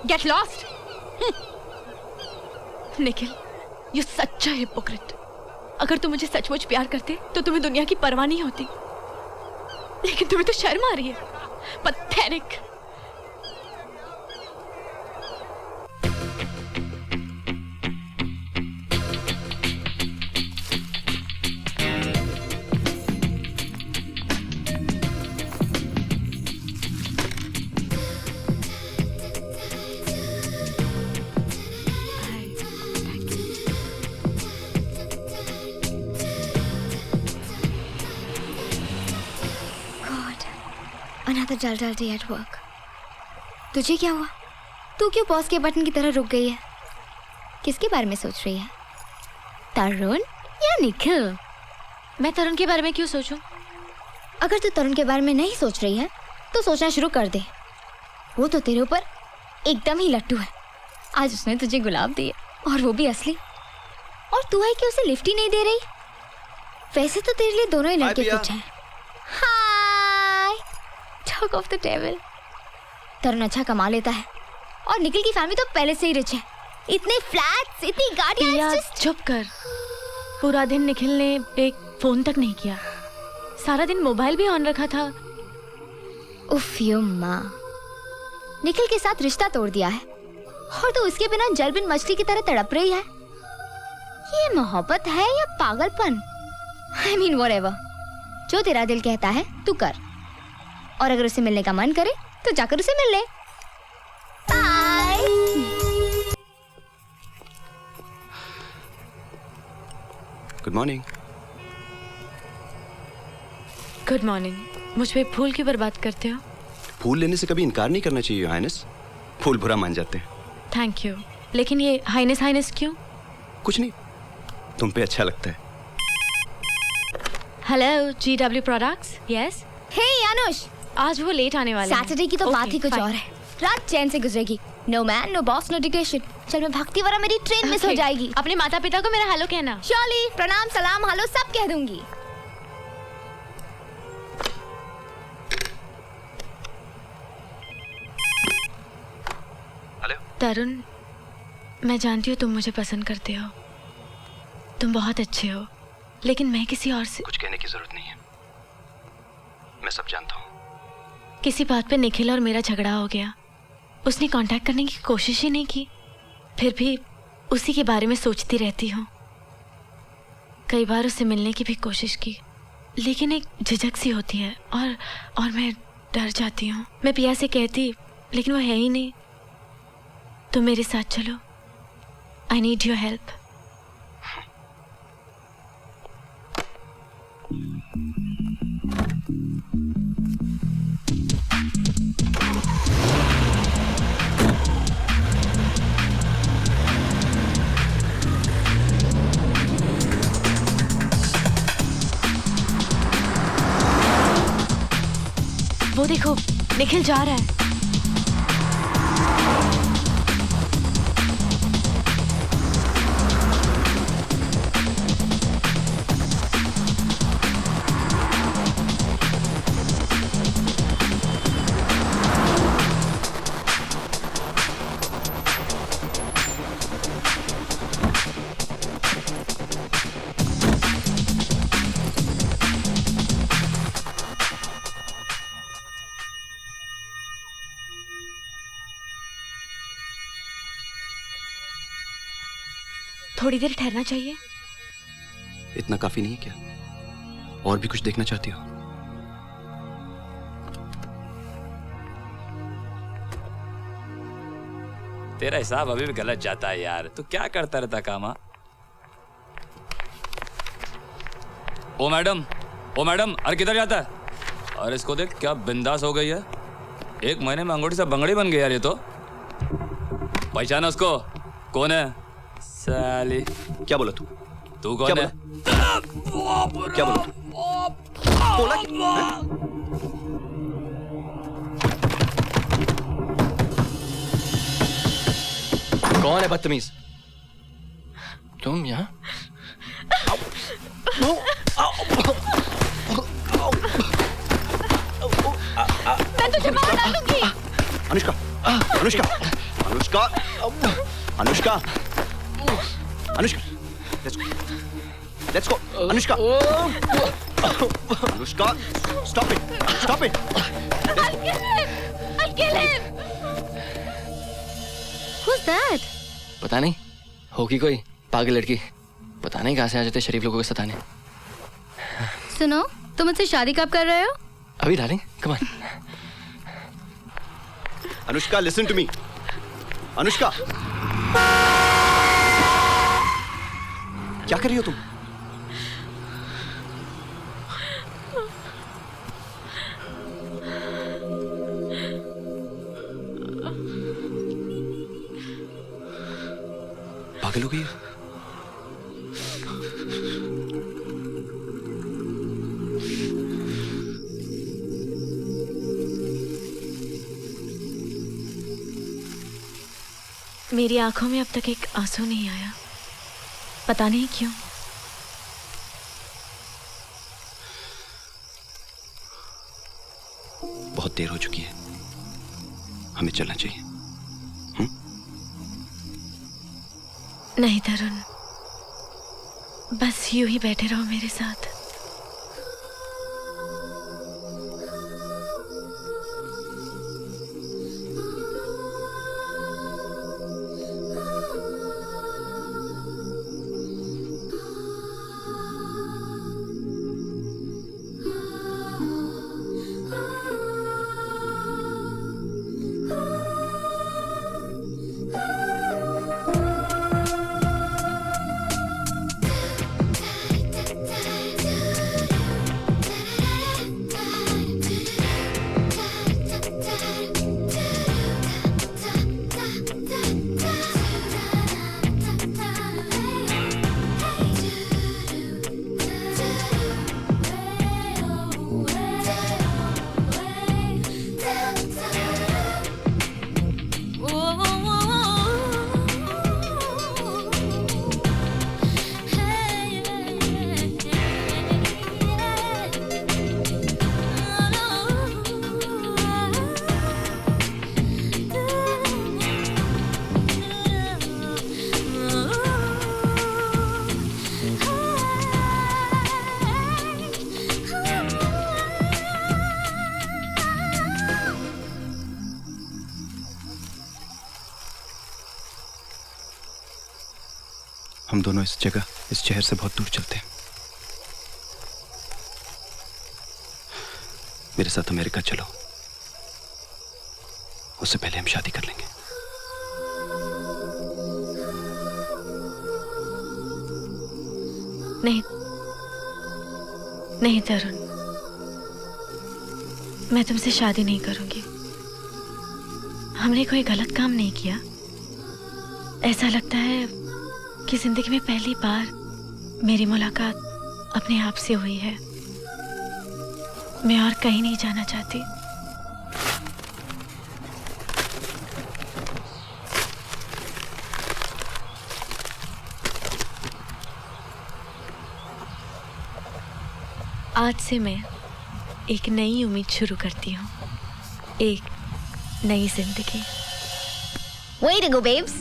Speaker 3: Get lost. Nikhil, you सच्चा हिपोक्रेट। अगर तुम मुझे सचमुच प्यार करते तो तुम्हें दुनिया की परवाह नहीं होती, लेकिन तुम्हें तो शर्म आ रही है। Pathetic.
Speaker 14: Another dull day at work. तुझे क्या हुआ? तू क्यों पॉज के बटन की तरह रुक गई है? किसके बारे में सोच रही है? तरुण या निखिल?
Speaker 3: मैं तरुण के बारे में क्यों सोचूं?
Speaker 14: अगर तू तरुण के बारे में नहीं सोच रही है तो सोचना शुरू कर दे। वो तो तेरे ऊपर एकदम ही लट्टू है। आज उसने तुझे गुलाब दिए, और वो भी असली, और तू है कि उसे लिफ्ट ही नहीं दे रही। वैसे तो तेरे लिए दोनों ही लड़के कुछ हैं। हाय, टॉक ऑफ द डेविल। तरुण अच्छा कमा लेता है, और निखिल की फैमिली तो पहले से ही रिच है। इतने फ्लैट्स, इतनी गाड़ियां।
Speaker 3: चुप कर। पूरा दिन निखिल ने एक फोन तक नहीं किया, सारा दिन मोबाइल भी ऑन रखा था।
Speaker 14: उफ यो माँ, निखिल के साथ रिश्ता तोड़ दिया है, और तो उसके बिना जल बिन मछली की तरह तड़प रही है। ये मोहब्बत है या पागलपन? I mean whatever। जो तेरा दिल कहता है तू कर, और अगर उसे मिलने का मन करे तो जाकर उसे मिल ले। Bye.
Speaker 13: Good morning.
Speaker 3: Good morning. मुझ पे फूल क्यों बर्बाद करते हो?
Speaker 13: फूल लेने से कभी इनकार नहीं करना चाहिए हाइनेस, फूल बुरा मान जाते हैं।
Speaker 3: थैंक यू, लेकिन ये हाइनेस हाइनेस क्यों?
Speaker 13: कुछ नहीं, तुम पे अच्छा लगता है।
Speaker 3: Hello, GW products. यस।
Speaker 14: हे अनुष,
Speaker 3: आज वो लेट आने वाले हैं।
Speaker 14: सैटरडे की तो बात ही कुछ और है। रात चैन से गुजरेगी। No man, no boss, no dictation. चल मैं भागती वरना मेरी ट्रेन मिस हो जाएगी।
Speaker 3: अपने माता पिता को मेरा हेलो कहना।
Speaker 14: श्योरली, प्रणाम, सलाम, हेलो सब कह दूंगी।
Speaker 13: हेलो
Speaker 3: तरुण, मैं जानती हूँ तुम मुझे पसंद करते हो, तुम बहुत अच्छे हो, लेकिन मैं किसी और से।
Speaker 13: कुछ कहने की जरूरत नहीं है, मैं सब जानता हूँ।
Speaker 3: किसी बात पे निखिल और मेरा झगड़ा हो गया। उसने कांटेक्ट करने की कोशिश ही नहीं की, फिर भी उसी के बारे में सोचती रहती हूँ। कई बार उससे मिलने की भी कोशिश की, लेकिन एक झिझक सी होती है, और मैं डर जाती हूँ। मैं पिया से कहती, लेकिन वो है ही नहीं। तुम मेरे साथ चलो, आई नीड योर हेल्प। वो देखो, निखिल जा रहा है। थोड़ी देर ठहरना चाहिए।
Speaker 13: इतना काफी नहीं क्या? और भी कुछ देखना चाहती हो?
Speaker 15: तेरा हिसाब अभी भी गलत जाता है यार, तू क्या करता रहता कामा? ओ मैडम, अरे किधर जाता है? और इसको देख क्या बिंदास हो गई है। 1 महीने में अंगूठी से बंगड़ी बन गई यार ये तो। पहचाना उसको? कौन है साली?
Speaker 13: क्या बोला तू?
Speaker 15: तू कौन है?
Speaker 13: क्या बोला तू? बोला
Speaker 11: कौन है बदतमीज? तुम यहाँ?
Speaker 3: मैं तुझे बाहर डालूंगी।
Speaker 13: Anushka, Anushka, Anushka, Anushka, Anushka, let's go, Anushka, Anushka, stop it.
Speaker 3: I'll kill him. Who's that?
Speaker 11: पता नहीं, होगी कोई पागल लड़की। पता नहीं कहाँ से आ जाते शरीफ लोगों को सताने।
Speaker 3: सुनो, तुम मुझसे शादी कब कर रहे हो?
Speaker 11: अभी डालें, come on.
Speaker 13: Anushka, listen to me. Anushka, क्या कर रही हो तुम? पागल हो गई है?
Speaker 3: मेरी आंखों में अब तक एक आंसू नहीं आया, पता नहीं क्यों।
Speaker 13: बहुत देर हो चुकी है, हमें चलना चाहिए।
Speaker 3: नहीं तरुण, बस यूं ही बैठे रहो मेरे साथ।
Speaker 13: हम दोनों इस जगह, इस शहर से बहुत दूर चलते हैं। मेरे साथ अमेरिका चलो, उससे पहले हम शादी कर लेंगे।
Speaker 3: नहीं नहीं तरुण, मैं तुमसे शादी नहीं करूंगी। हमने कोई गलत काम नहीं किया। ऐसा लगता है कि जिंदगी में पहली बार मेरी मुलाकात अपने आप से हुई है। मैं और कहीं नहीं जाना चाहती। आज से मैं एक नई उम्मीद शुरू करती हूँ, एक नई जिंदगी।
Speaker 10: Way to go, babes.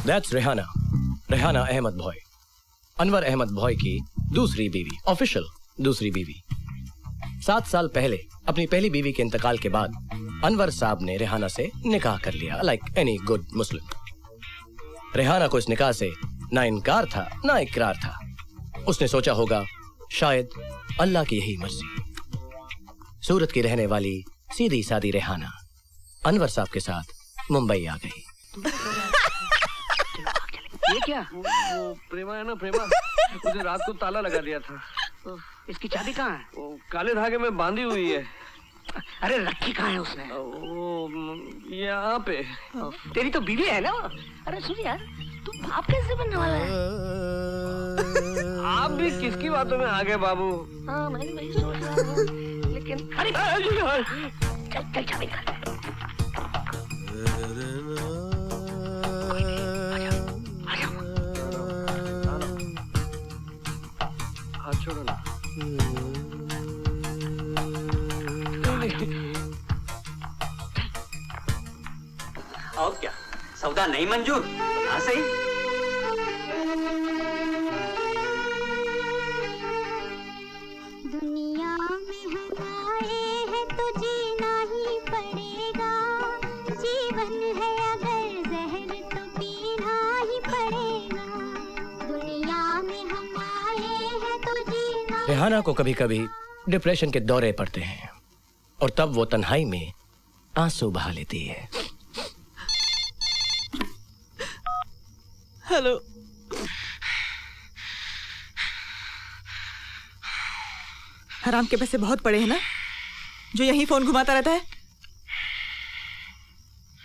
Speaker 2: That's Rehana, Rehana Ahmad भॉय, Anwar Ahmad भॉय की दूसरी बीवी, ऑफिशियल दूसरी बीवी। 7 साल पहले अपनी पहली बीवी के इंतकाल के बाद अनवर साहब ने रेहाना से निकाह कर लिया, लाइक एनी गुड मुस्लिम। रेहाना को इस निकाह से ना इनकार था ना इकरार था। उसने सोचा होगा शायद अल्लाह की यही मर्जी। सूरत की रहने वाली सीधी सादी रेहाना अनवर साहब के साथ मुंबई आ गई।
Speaker 16: ये क्या? वो प्रेमा है ना, प्रेमा, उसने रात को ताला लगा दिया था।
Speaker 8: इसकी चाबी कहाँ है?
Speaker 16: वो काले धागे में बांधी हुई है।
Speaker 8: अरे रखी कहाँ है उसने?
Speaker 16: वो यहाँ पे।
Speaker 8: तेरी तो बीवी है ना? अरे सुन यार, तू बाप कैसे बनने वाला है?
Speaker 16: आप भी किसकी बातों में आ गए बाबू?
Speaker 8: हाँ मैं भी वही सोच रहा हूँ, लेकिन अरे चल चल चाबी निकाल।
Speaker 16: हाथ छोड़ो ना।
Speaker 17: और क्या सौदा नहीं मंजूर? हाँ सही।
Speaker 14: दुनिया में हम आए हैं तो जीना ही पड़ेगा, जीवन है अगर जहर तो पीना ही पड़ेगा। दुनिया में हम आए हैं तो जीना।
Speaker 2: रेहाना को कभी कभी डिप्रेशन के दौरे पड़ते हैं और तब वो तन्हाई में आंसू बहा लेती है।
Speaker 5: हेलो। हराम के पैसे बहुत पड़े हैं ना, जो यही फोन घुमाता रहता है।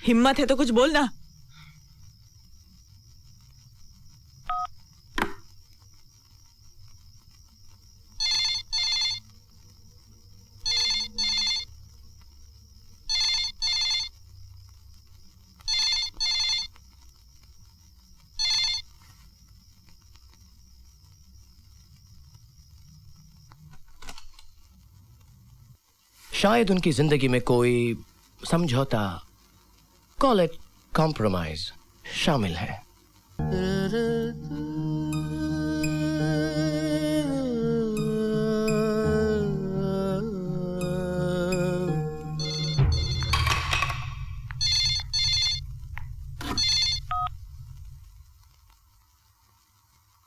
Speaker 5: हिम्मत है तो कुछ बोल ना।
Speaker 2: शायद उनकी जिंदगी में कोई समझौता, कॉल इट कॉम्प्रोमाइज, शामिल है।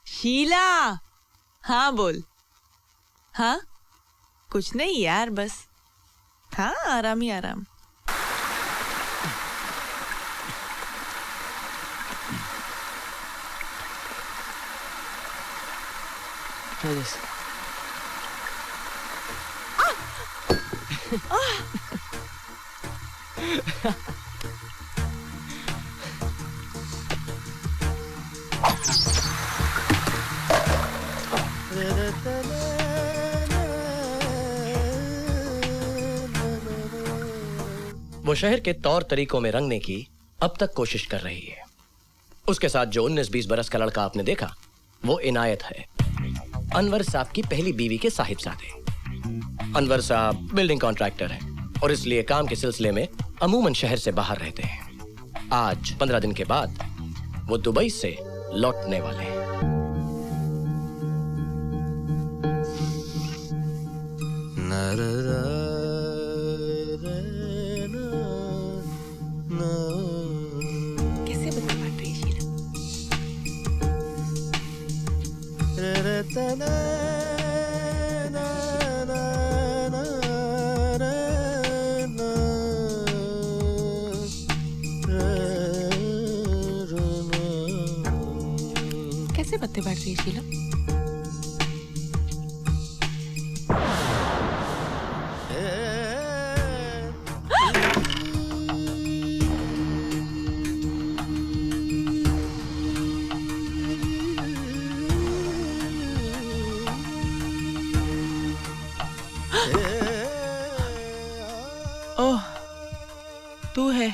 Speaker 5: शीला, हाँ बोल। हाँ कुछ नहीं यार, बस हाँ आराम ही आराम।
Speaker 11: Try this.
Speaker 2: वो शहर के तौर तरीकों में रंगने की अब तक कोशिश कर रही है। उसके साथ जो 19-20 बरस का लड़का आपने देखा, वो इनायत है, अनवर साहब की पहली बीवी के साहिबजादे। अनवर साहब बिल्डिंग कॉन्ट्रैक्टर हैं और इसलिए काम के सिलसिले में अमूमन शहर से बाहर रहते हैं। आज 15 दिन के बाद वो दुबई से लौटने वाले हैं।
Speaker 5: कैसे बता बात रही शीला? कैसे पत्ते बांट रही है शीला? ओह, तू है।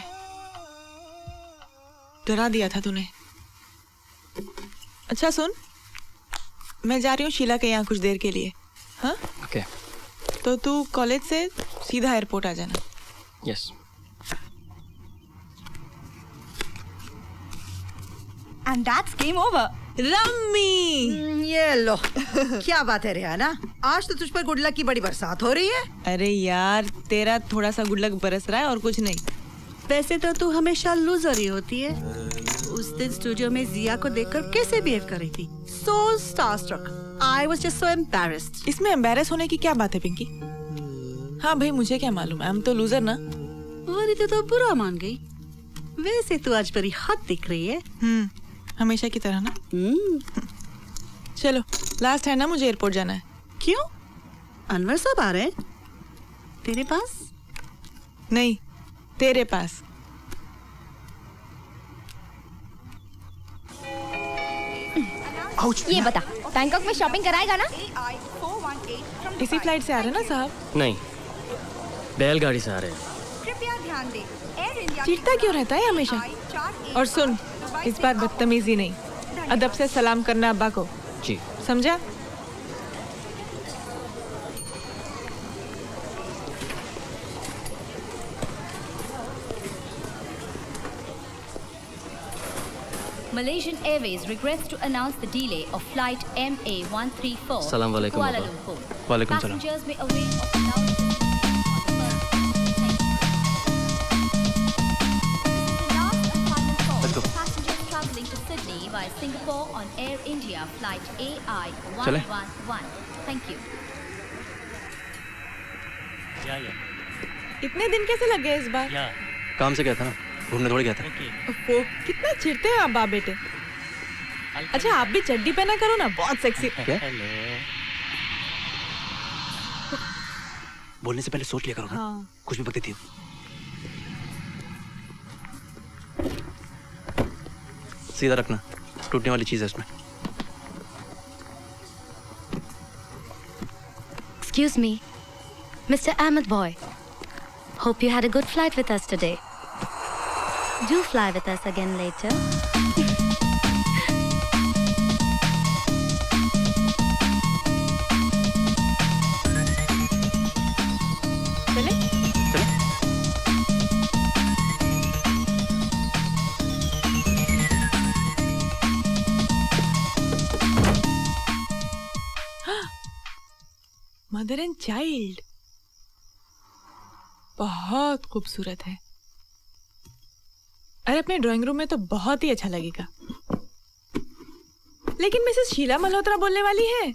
Speaker 5: डरा दिया था तूने। अच्छा सुन, मैं जा रही हूँ शीला के यहाँ कुछ देर के लिए। हाँ
Speaker 11: Okay.
Speaker 5: तो तू कॉलेज से सीधा एयरपोर्ट आ जाना।
Speaker 11: Yes.
Speaker 7: And that's game over.
Speaker 5: Rummy,
Speaker 7: ये लो। क्या बात है रेहाना, आज तो तुझ पर गुड लक की बड़ी बरसात हो रही है।
Speaker 5: अरे यार, तेरा थोड़ा सा गुड लक बरस रहा है और कुछ नहीं।
Speaker 7: वैसे तो तू हमेशा लूजर ही होती है। उस दिन स्टूडियो में जिया को देखकर कैसे बिहेव कर रही थी। So starstruck. I was just so embarrassed.
Speaker 5: इसमें एम्बैरेस होने की क्या बात है पिंकी? हाँ भाई, मुझे क्या मालूम, आई एम तो लूजर ना।
Speaker 7: वो तो बुरा मान गई। वैसे तू आज बड़ी हद दिख रही है।
Speaker 5: हमेशा की तरह ना। चलो, लास्ट है ना, मुझे एयरपोर्ट जाना है।
Speaker 7: क्यों? अनवर साहब आ रहे हैं तेरे पास?
Speaker 5: नहीं, तेरे पास।
Speaker 14: ये बता, बैंकॉक में शॉपिंग कराएगा ना?
Speaker 5: इसी फ्लाइट से आ रहे ना साहब?
Speaker 2: नहीं, बैलगाड़ी से आ रहे हैं।
Speaker 7: कृपया ध्यान दें, एयर इंडिया
Speaker 5: चिढ़ता क्यों रहता है हमेशा? और सुन, इस बार बदतमीजी नहीं, अदब से सलाम करना अब्बा को।
Speaker 2: जी।
Speaker 5: समझा?
Speaker 18: Malaysian Airways regrets to announce the delay of flight MA134
Speaker 2: Salam alaikum,
Speaker 18: Kuala
Speaker 2: Abba.
Speaker 18: Lumpur.
Speaker 2: Walaikum salam.
Speaker 18: Passengers may await of the loud
Speaker 2: Let's go.
Speaker 18: passengers traveling to Sydney via Singapore on Air India flight
Speaker 2: चलें?
Speaker 18: AI111. Thank you.
Speaker 5: इतने दिन कैसे लग गए इस बार?
Speaker 13: काम से गया था ना, घूमने थोड़ी गया था।
Speaker 5: वो कितना चिढ़ते हैं आप बाप बेटे। अच्छा आप भी चड्डी पहना करो ना, बहुत सेक्सी।
Speaker 13: क्या? बोलने से पहले सोच लिया करो ना।
Speaker 5: हाँ।
Speaker 13: कुछ भी बकती थी। सीधा रखना, टूटने वाली चीज है इसमें।
Speaker 3: Excuse me, Mr. Ahmed boy. Hope you had a good flight with us today. Do fly with us again later.
Speaker 5: चले? मदर एंड चाइल्ड बहुत खूबसूरत है। अरे अपने ड्राइंग रूम में तो बहुत ही अच्छा लगेगा। लेकिन मिसेस शीला मल्होत्रा बोलने वाली है,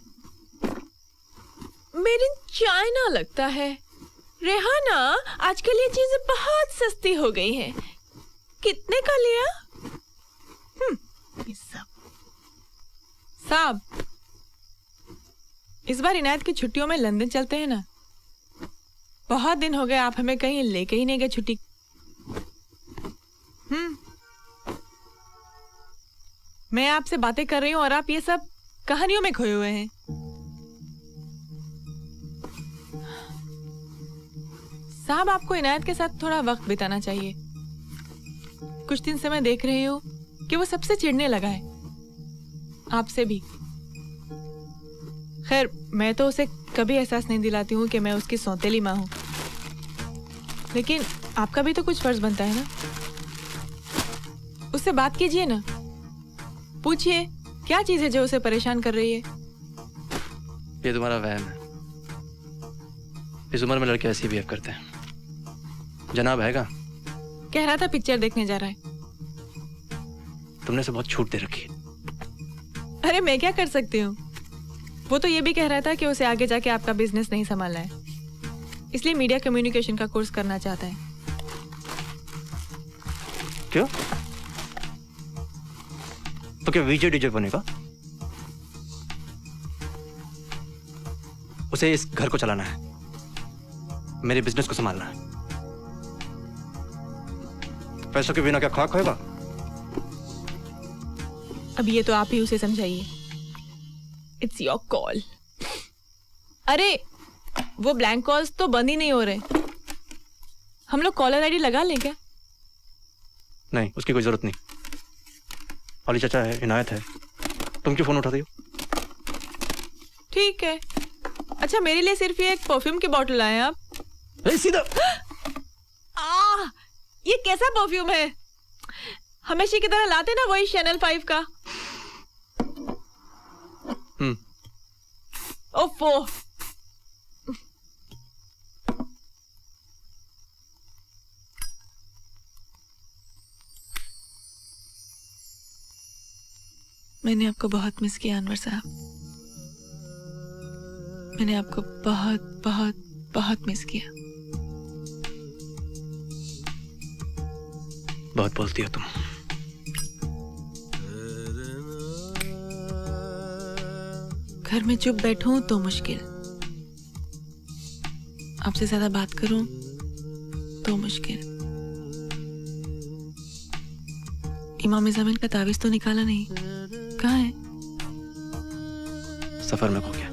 Speaker 5: मेड इन चाइना लगता है। रेहाना, आजकल ये चीजें बहुत सस्ती हो गई हैं। कितने का लिया? ये सब साहब, इस बार इनायत की छुट्टियों में लंदन चलते हैं ना। बहुत दिन हो गए आप हमें कहीं लेके ही नहीं गए छुट्टी। मैं आपसे बातें कर रही हूँ और आप ये सब कहानियों में खोए हुए हैं। साहब आपको इनायत के साथ थोड़ा वक्त बिताना चाहिए। कुछ दिन से मैं देख रही हूँ कि वो सबसे चिढ़ने लगा है, आपसे भी। खैर मैं तो उसे कभी एहसास नहीं दिलाती हूँ कि मैं उसकी सौतेली माँ हूँ, लेकिन आपका भी तो कुछ फर्ज बनता है ना। उससे बात कीजिए ना, पूछिए क्या चीज है जो उसे परेशान कर रही है।
Speaker 13: ये तुम्हारा वहम है। इस उम्र में लड़के ऐसे बिहेव करते हैं। जनाब हैगा
Speaker 5: कह रहा था पिक्चर देखने जा रहा है।
Speaker 13: तुमने से बहुत छूट दे रखी है।
Speaker 5: अरे मैं क्या कर सकती हूँ। वो तो ये भी कह रहा था कि उसे आगे जाके आपका बिजनेस नहीं संभालना है, इसलिए मीडिया कम्युनिकेशन का कोर्स करना चाहता है।
Speaker 13: क्यों? तो क्या वीजे डीजे बनेगा? उसे इस घर को चलाना है, मेरे बिजनेस को संभालना है। पैसों के बिना क्या खाक होगा?
Speaker 5: अब ये तो आप ही उसे समझाइए। It's your call. अरे वो ब्लैंक कॉल्स तो बंद ही नहीं हो रहे। हम लोग कॉलर आईडी लगा लें क्या?
Speaker 13: नहीं, उसकी कोई जरूरत नहीं। अली चाचा है, इनायत है, तुम क्यों फोन उठा रही हो?
Speaker 5: ठीक है। अच्छा मेरे लिए सिर्फ ये एक परफ्यूम की बोतल लाए आप।
Speaker 13: सीधा
Speaker 5: ये कैसा परफ्यूम है? हमेशा की तरह लाते ना वही चैनल 5 का। ओफो, मैंने आपको बहुत मिस किया अनवर साहब। मैंने आपको बहुत बहुत बहुत मिस किया।
Speaker 13: बहुत बोलती हो तुम।
Speaker 5: घर में चुप बैठूं तो मुश्किल, आपसे ज्यादा बात करूं तो मुश्किल। इमाम ज़मीन का तावीज़ तो निकाला नहीं, कहाँ है?
Speaker 13: सफर में खो गया।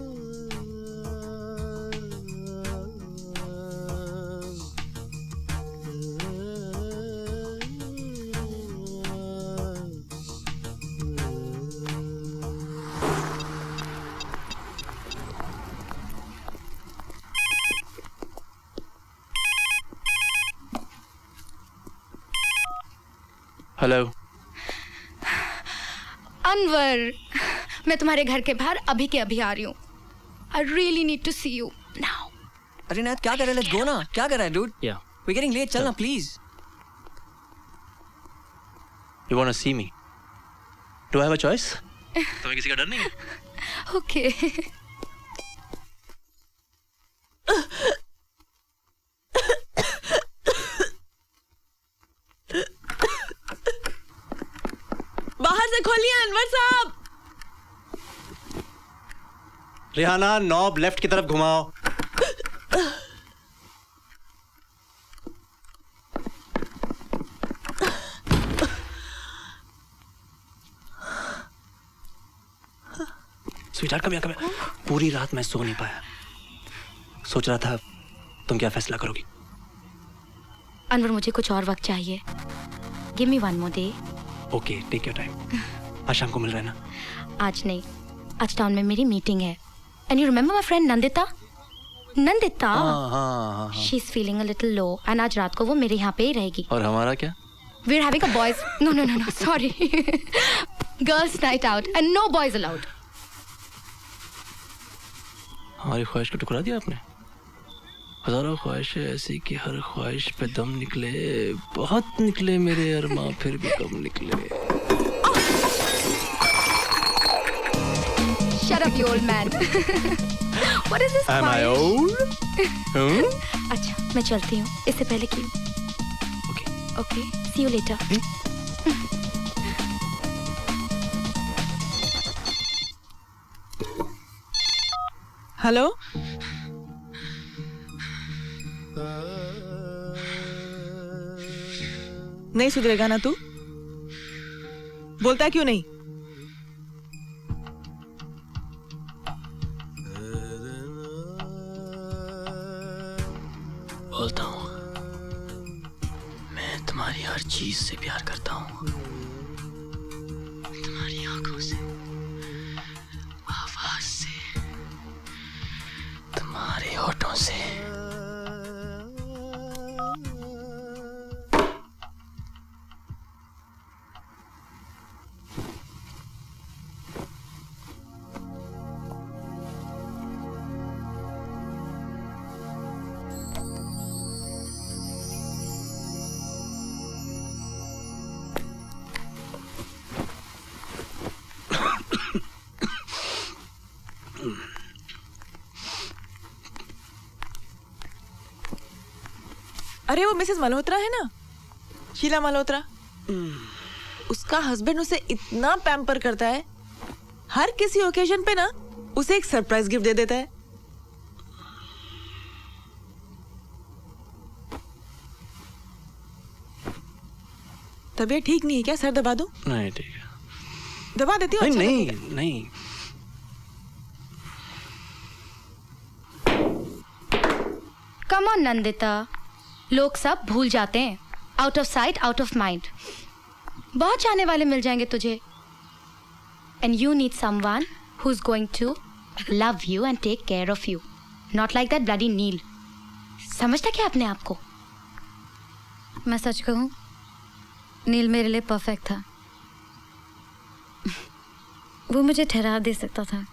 Speaker 13: हेलो
Speaker 3: अनवर, मैं तुम्हारे घर के बाहर अभी के अभी आ रही हूँ। I really need to see you now.
Speaker 6: अरे नाथ, क्या कर रहा है? लेट्स गो ना। क्या कर रहा है डूड?
Speaker 13: या
Speaker 6: वी गेटिंग लेट, चल ना please.
Speaker 13: You want to see me? Do I have a choice? तुम्हें किसी का डर नहीं है?
Speaker 3: ओके।
Speaker 5: बाहर से खोलिए अनवर साहब।
Speaker 13: रिहाना, नॉब लेफ्ट की तरफ घुमाओ। स्वीटहार्ट, कम यहाँ। पूरी रात मैं सो नहीं पाया, सोच रहा था तुम क्या फैसला करोगी।
Speaker 3: अनवर, मुझे कुछ और वक्त चाहिए। Give me one more day.
Speaker 13: Okay, take your time. आज शाम को मिल रहा है ना?
Speaker 3: आज नहीं, आज टाउन में मेरी मीटिंग है। And you remember my friend Nandita? She is feeling a little low and आज रात को वो मेरे यहाँ पे ही रहेगी।
Speaker 13: और हमारा क्या?
Speaker 3: We are having a boys, no sorry, girls night out and no boys allowed.
Speaker 13: हमारी ख्वाहिश को टुकरा दिया आपने। हजारों ख्वाहिशें ऐसी कि हर ख्वाहिश पे दम निकले, बहुत निकले मेरे अरमां फिर भी कम निकले।
Speaker 3: Shut up, you old man. What is this?
Speaker 13: Am I old?
Speaker 3: अच्छा, मैं चलती हूँ। इससे पहले कि Okay, see you later.
Speaker 5: Hello, नहीं सुधरेगा ना तू? बोलता क्यों नहीं?
Speaker 11: बोलता हूँ, मैं तुम्हारी हर चीज से प्यार करता हूँ। तुम्हारी आंखों से, आवाज से, तुम्हारे होठों से।
Speaker 5: अरे वो मिसेस मल्होत्रा है ना, शीला मल्होत्रा, उसका हस्बैंड उसे इतना पैम्पर करता है, हर किसी ओकेजन पे ना उसे एक सरप्राइज गिफ्ट दे देता है। तबीयत ठीक नहीं है क्या? सर दबा दूं?
Speaker 13: नहीं ठीक है,
Speaker 5: दबा देती हूँ।
Speaker 13: नहीं।
Speaker 3: कम ऑन नंदिता, लोग सब भूल जाते हैं। Out of sight out of mind. बहुत चाहने वाले मिल जाएंगे तुझे। And you need someone who is going to love you and take care of you, not like that bloody Neel. समझता क्या अपने आप को? मैं सच कहूं, नील मेरे लिए परफेक्ट था। वो मुझे ठहरा दे सकता था।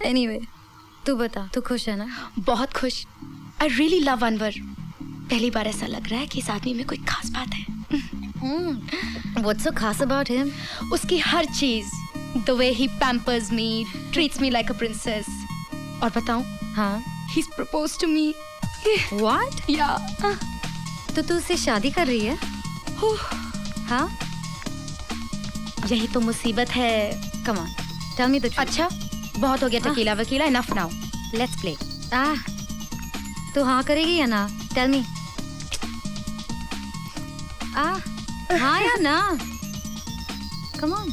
Speaker 3: एनीवे, तू बता, तू खुश है ना? बहुत खुश। I really love Anwar. पहली बार ऐसा लग रहा है कि इस आदमी में कोई खास बात है। What's so खास about him? उसकी हर चीज, the way he pampers me, treats me like a princess. और बताऊं? हाँ, he's proposed to me. What? Yeah. तो तू उससे शादी कर रही है? हाँ? यही तो मुसीबत है। Come on, tell me the truth. अच्छा, बहुत हो गया tequila वकीला, enough now. Let's play. तू हाँ करेगी या ना? Tell me. हाँ या ना? Come on.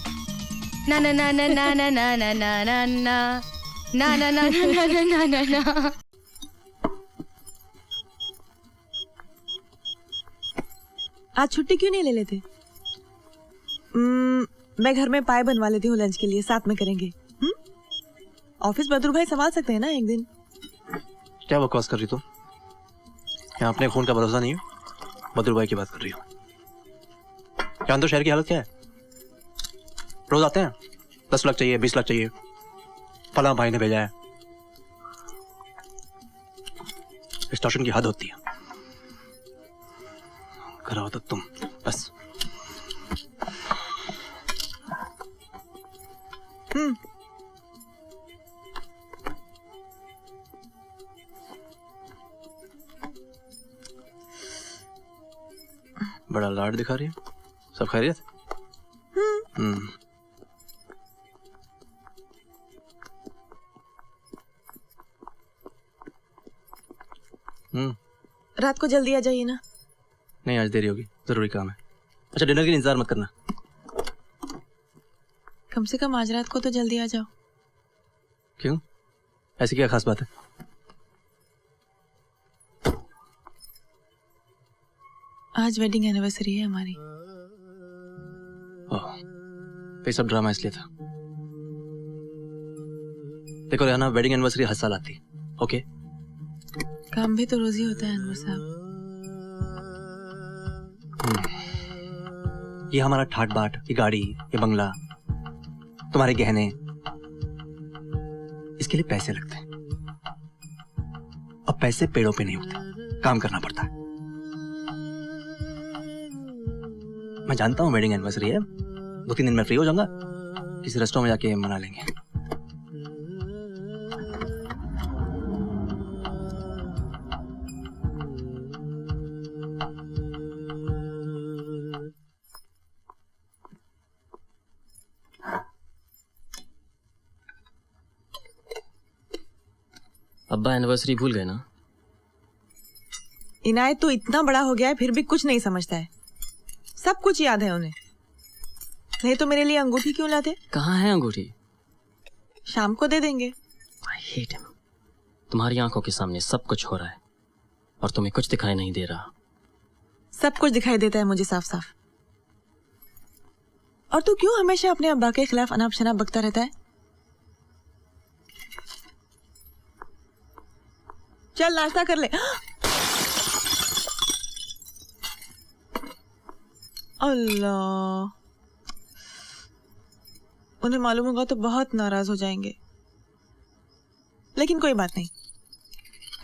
Speaker 3: ना ना ना ना ना ना ना ना ना ना ना ना ना ना ना ना ना।
Speaker 5: आज छुट्टी क्यों नहीं ले लेते? मैं घर में पाए बनवा लेती हूँ लंच के लिए, साथ में करेंगे। ऑफिस बद्रू भाई संभाल सकते हैं ना एक दिन।
Speaker 19: क्या बकवास कर रही तुम? यहाँ अपने खून का भरोसा नहीं है। बद्रू भाई की बात कर रही हो। क्या तो शहर की हालत क्या है? रोज आते हैं, 10 लाख चाहिए, 20 लाख चाहिए, फला भाई ने भेजा है। एक्सटॉर्शन की हद होती है। घर आओ तो तुम बस। बड़ा लाड दिखा रही है। सब खैरियत?
Speaker 5: रात को जल्दी आ जाइए ना।
Speaker 19: नहीं, आज देरी होगी, जरूरी काम है। अच्छा, डिनर के लिए इंतजार मत करना।
Speaker 5: कम से कम आज रात को तो जल्दी आ जाओ।
Speaker 19: क्यों? ऐसी क्या खास बात है?
Speaker 5: आज वेडिंग एनिवर्सरी है हमारी।
Speaker 19: ओह, ये सब ड्रामा इसलिए था। देखो रेहाना, वेडिंग एनिवर्सरी हर साल आती, ओके?
Speaker 5: काम भी तो रोज ही होता है अनवर साहब।
Speaker 19: ये हमारा ठाट बाट, ये गाड़ी, ये बंगला, तुम्हारे गहने, इसके लिए पैसे लगते हैं। अब पैसे पेड़ों पे नहीं होते, काम करना पड़ता है। मैं जानता हूँ वेडिंग एनिवर्सरी है, 2-3 दिन में फ्री हो जाऊंगा, किसी रेस्टोरेंट में जाके मना लेंगे।
Speaker 20: अब्बा एनिवर्सरी भूल गए ना?
Speaker 5: इनायत तो इतना बड़ा हो गया है फिर भी कुछ नहीं समझता है। सब कुछ याद है उन्हें। नहीं तो मेरे लिए अंगूठी क्यों लाते?
Speaker 20: कहाँ है अंगूठी?
Speaker 5: शाम को दे देंगे।
Speaker 20: I hate him. तुम्हारी आंखों के सामने सब कुछ हो रहा है और तुम्हें कुछ दिखाई नहीं दे रहा।
Speaker 5: सब कुछ दिखाई देता है मुझे साफ साफ। और तू क्यों हमेशा अपने अब्बा के खिलाफ अनाप शनाप बकता रहता है? चल नाश्ता कर ले। अल्लाह, उन्हें मालूम होगा तो बहुत नाराज हो जाएंगे। लेकिन कोई बात नहीं,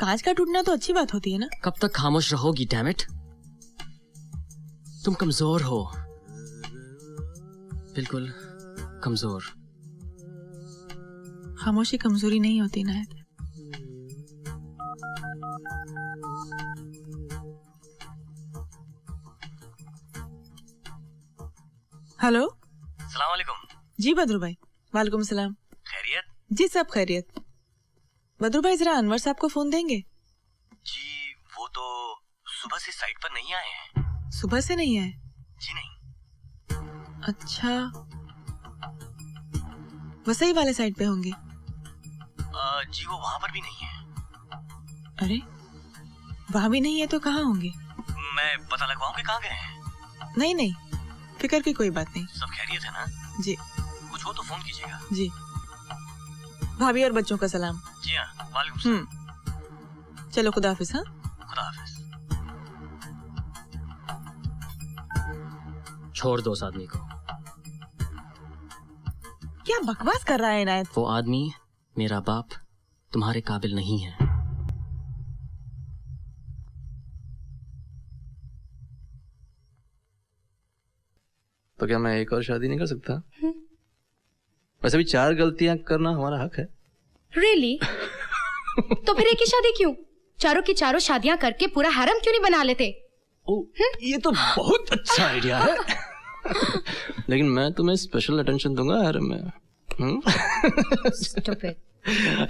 Speaker 5: कांच का टूटना तो अच्छी बात होती है ना।
Speaker 20: कब तक खामोश रहोगी डैमिट? तुम कमजोर हो, बिल्कुल कमजोर।
Speaker 5: खामोशी कमजोरी नहीं होती ना। हेलो,
Speaker 19: अस्सलाम वालेकुम।
Speaker 5: जी बद्रू भाई। वालेकुम सलाम।
Speaker 19: खैरियत?
Speaker 5: जी सब खैरियत। बद्रू भाई जरा अनवर साहब को फोन देंगे?
Speaker 19: जी वो तो सुबह से साइट पर नहीं आए हैं।
Speaker 5: सुबह से नहीं आए?
Speaker 19: जी नहीं।
Speaker 5: अच्छा, वसई वाले साइड पे होंगे?
Speaker 19: जी वो वहाँ पर भी नहीं है।
Speaker 5: अरे वहाँ भी नहीं है तो कहाँ होंगे?
Speaker 19: मैं पता लगवाऊं कि कहाँ गए हैं।
Speaker 5: नहीं नहीं, फिक्र की कोई बात नहीं।
Speaker 19: सब खैरियत है ना?
Speaker 5: जी।
Speaker 19: कुछ हो तो फोन कीजिएगा।
Speaker 5: जी। भाभी और बच्चों का सलाम।
Speaker 19: जी हाँ, वालेकुम सलाम।
Speaker 5: चलो खुदा हाफिज। हाँ,
Speaker 19: खुदा हाफिज।
Speaker 20: छोड़ दो उस आदमी को।
Speaker 5: क्या बकवास कर रहा है इनायत?
Speaker 20: वो आदमी मेरा बाप तुम्हारे काबिल नहीं है।
Speaker 19: तो क्या मैं एक और शादी नहीं कर सकता? वैसे भी 4 गलतियां करना हमारा हक है।
Speaker 3: Really? तो फिर एक ही शादी क्यों? चारों की चारों शादियां करके पूरा हैरम क्यों नहीं बना लेते?
Speaker 19: ये तो बहुत अच्छा आइडिया है। लेकिन मैं तुम्हें स्पेशल अटेंशन दूंगा हैरम में।
Speaker 3: Stupid.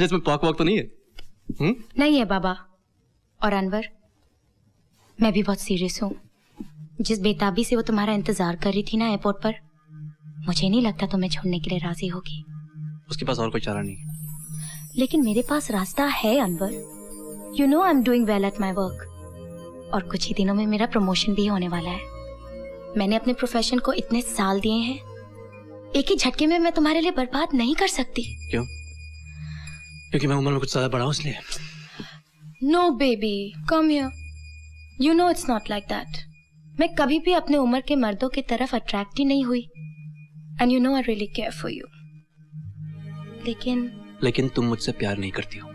Speaker 19: इसमें पॉक वॉक तो नहीं है?
Speaker 3: नहीं है बाबा। और अनवर, मैं भी बहुत सीरियस हूँ। जिस बेताबी से वो तुम्हारा इंतजार कर रही थी ना एयरपोर्ट पर,
Speaker 14: मुझे नहीं लगता तुम्हें छोड़ने के लिए राजी होगी।
Speaker 19: उसके पास और कोई चारा नहीं।
Speaker 14: लेकिन मेरे पास रास्ता है Anwar. You know I am doing well at my work, और कुछ ही दिनों में मेरा प्रमोशन भी होने वाला है। मैंने अपने प्रोफेशन को इतने साल दिए हैं, एक ही झटके में मैं तुम्हारे लिए बर्बाद नहीं कर सकती।
Speaker 19: क्यों? क्योंकि मैं उम्र में कुछ ज्यादा बड़ा हूं इसलिए?
Speaker 14: No baby, come here. You know it's not like that. मैं कभी भी अपने उम्र के मर्दों की तरफ अट्रैक्ट ही नहीं हुई। And you know I really care for you. लेकिन
Speaker 19: तुम मुझसे प्यार नहीं करती हो।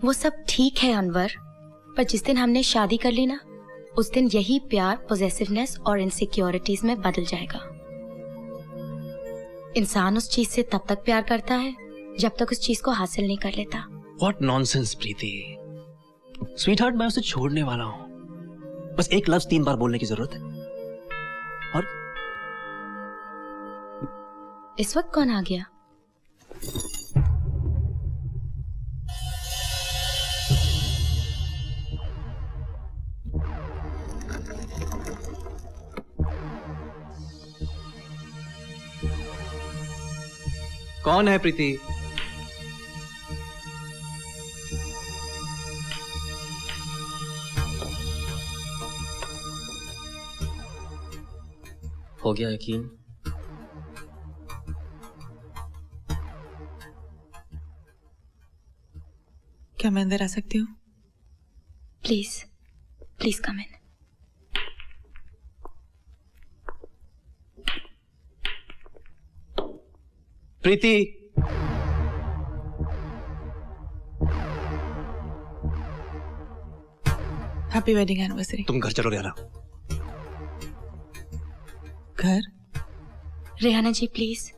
Speaker 14: वो सब ठीक है अनवर, पर जिस दिन हमने शादी कर ली ना, उस दिन यही प्यार पॉसेसिवनेस और इनसिक्योरिटीज में बदल जाएगा। इंसान उस चीज से तब तक प्यार करता है जब तक उस चीज को हासिल नहीं कर लेता।
Speaker 19: What nonsense, Preeti. स्वीटहार्ट, मैं उसे छोड़ने वाला हूं। बस एक लफ्ज 3 बार बोलने की जरूरत है। और
Speaker 14: इस वक्त कौन आ गया?
Speaker 19: कौन है प्रीति?
Speaker 20: हो गया यकीन?
Speaker 5: क्या मैं अंदर आ सकती हूँ?
Speaker 14: Please, please come in.
Speaker 19: Preeti,
Speaker 5: happy wedding anniversary.
Speaker 19: तुम घर चलो रेहाना।
Speaker 5: घर?
Speaker 14: रेहाना जी प्लीज,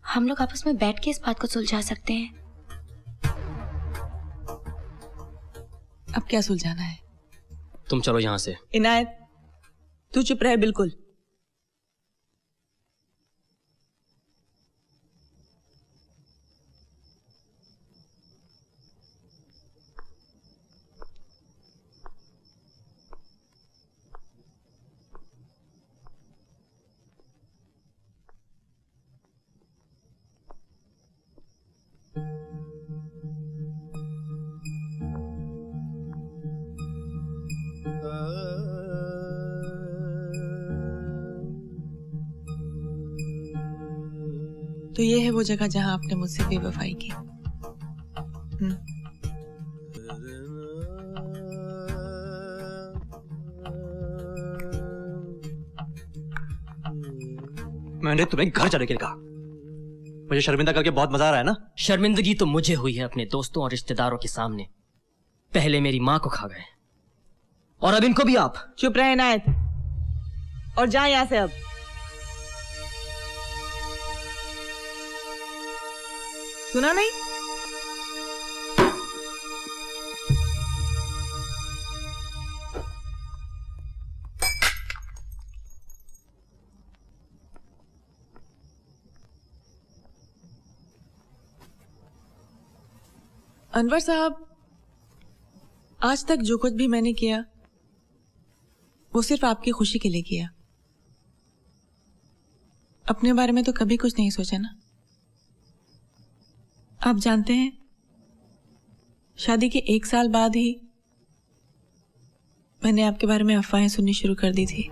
Speaker 14: हम लोग आपस में बैठ के इस बात को सुलझा सकते हैं।
Speaker 5: अब क्या सुलझाना है?
Speaker 20: तुम चलो यहाँ से।
Speaker 5: इनायत, तू चुप रहे बिल्कुल। तो ये है वो जगह जहां आपने मुझसे बेवफाई की।
Speaker 19: मैंने तुम्हें घर चले के कहा। मुझे शर्मिंदा करके बहुत मजा आ रहा है ना?
Speaker 20: शर्मिंदगी तो मुझे हुई है अपने दोस्तों और रिश्तेदारों के सामने। पहले मेरी माँ को खा गए और अब इनको भी आप।
Speaker 5: चुप रहे इनायत और जा यहां से। अब सुना नहीं? अनवर साहब, आज तक जो कुछ भी मैंने किया वो सिर्फ आपकी खुशी के लिए किया। अपने बारे में तो कभी कुछ नहीं सोचा ना। आप जानते हैं, शादी के 1 साल बाद ही मैंने आपके बारे में अफवाहें सुननी शुरू कर दी थी,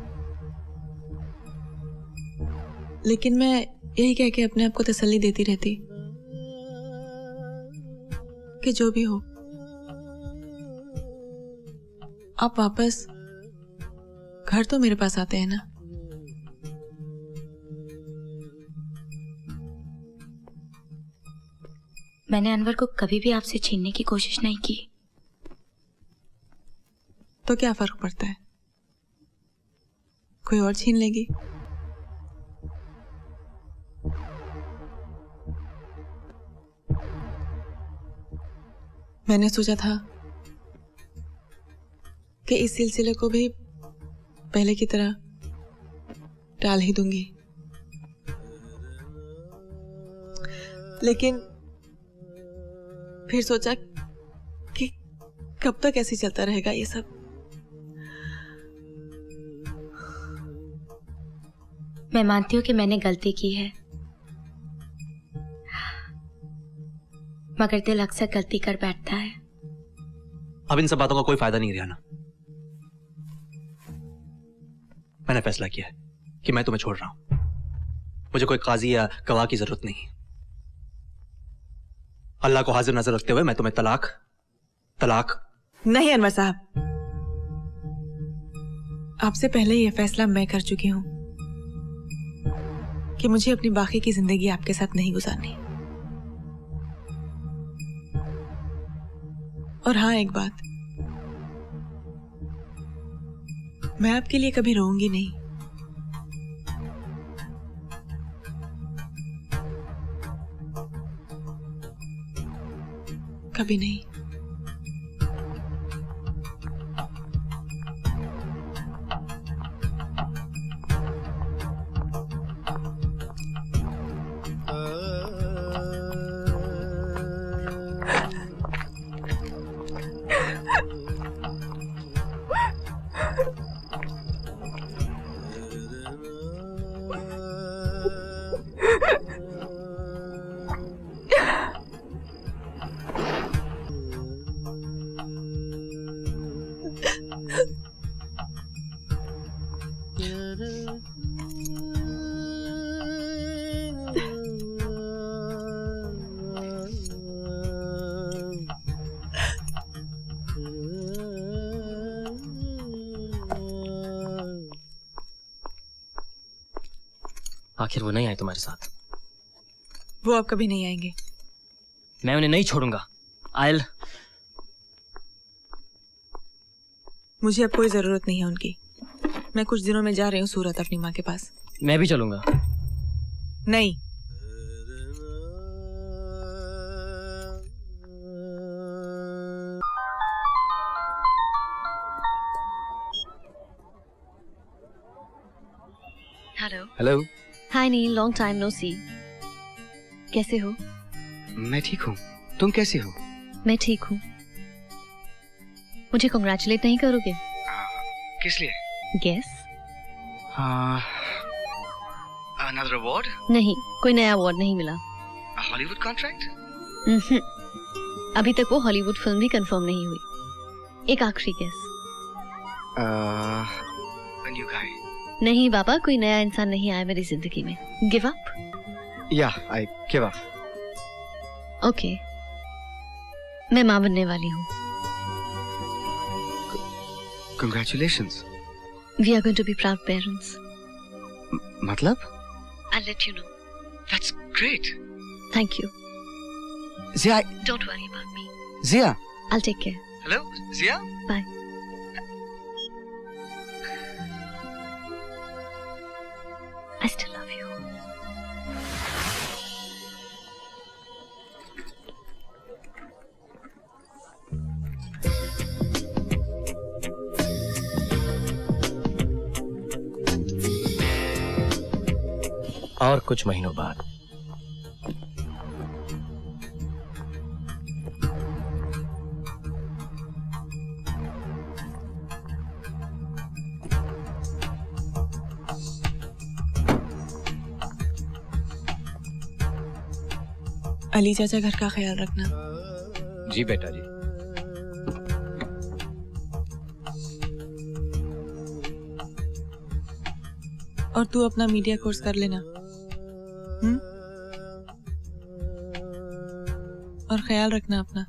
Speaker 5: लेकिन मैं यही कह के अपने आप को तसल्ली देती रहती कि जो भी हो, आप वापस घर तो मेरे पास आते हैं ना।
Speaker 14: मैंने अनवर को कभी भी आपसे छीनने की कोशिश नहीं की।
Speaker 5: तो क्या फर्क पड़ता है? कोई और छीन लेगी। मैंने सोचा था कि इस सिलसिले को भी पहले की तरह टाल ही दूंगी, लेकिन फिर सोचा कि कब तक ऐसे चलता रहेगा ये सब।
Speaker 21: मैं मानती हूँ कि मैंने गलती की है, मगर दिल अक्सर गलती कर बैठता है।
Speaker 19: अब इन सब बातों का कोई फायदा नहीं रिहाना। मैंने फैसला किया है कि मैं तुम्हें छोड़ रहा हूं। मुझे कोई काजी या गवाह की जरूरत नहीं। अल्लाह को हाजिर नजर रखते हुए मैं तुम्हें तलाक
Speaker 5: नहीं अनवर साहब, आपसे पहले यह फैसला मैं कर चुकी हूं कि मुझे अपनी बाकी की जिंदगी आपके साथ नहीं गुजारनी। और हाँ, एक बात, मैं आपके लिए कभी रोऊंगी नहीं। कभी नहीं।
Speaker 20: आखिर वो नहीं आए तुम्हारे साथ?
Speaker 5: वो अब कभी नहीं आएंगे।
Speaker 20: मैं उन्हें नहीं छोड़ूंगा। आयल,
Speaker 5: मुझे अब कोई जरूरत नहीं है उनकी। मैं कुछ दिनों में जा रही हूँ सूरत अपनी माँ के पास।
Speaker 20: मैं भी चलूंगा।
Speaker 5: नहीं।
Speaker 3: हेलो।
Speaker 6: हेलो।
Speaker 3: हाय नील, लॉन्ग टाइम नो सी। कैसे हो?
Speaker 6: मैं ठीक हूँ, तुम कैसी हो?
Speaker 3: मैं ठीक हूँ। मुझे कांग्रेचुलेट नहीं करोगे?
Speaker 6: किस लिए?
Speaker 3: गेस।
Speaker 6: Another award?
Speaker 3: नहीं, कोई नया अवार्ड नहीं मिला।
Speaker 6: Hollywood contract?
Speaker 3: अभी तक वो हॉलीवुड फिल्म भी कंफर्म नहीं हुई। एक आखिरी गेस।
Speaker 6: A new guy.
Speaker 3: नहीं बाबा, कोई नया इंसान नहीं आया मेरी जिंदगी में। Give up?
Speaker 6: Yeah, I give up.
Speaker 3: Okay, मैं माँ बनने वाली हूँ।
Speaker 6: Congratulations.
Speaker 3: We are going to be proud parents.
Speaker 6: मतलब?
Speaker 3: I'll let you know.
Speaker 6: That's great.
Speaker 3: Thank you.
Speaker 6: Zia.
Speaker 3: Don't worry about me.
Speaker 6: Zia.
Speaker 3: I'll take care.
Speaker 6: Hello, Zia.
Speaker 3: Bye. I still love you.
Speaker 2: और कुछ महीनों बाद
Speaker 5: अली चाचा, घर का ख्याल रखना।
Speaker 2: जी बेटा जी।
Speaker 5: और तू अपना मीडिया कोर्स कर लेना। और ख्याल रखना अपना।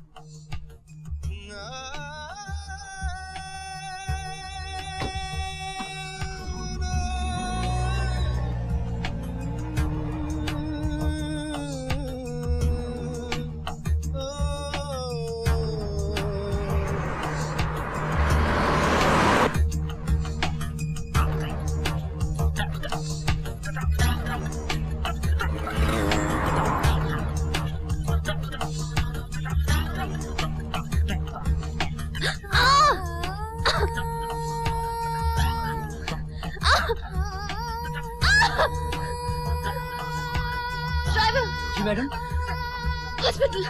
Speaker 3: Madam, hospital.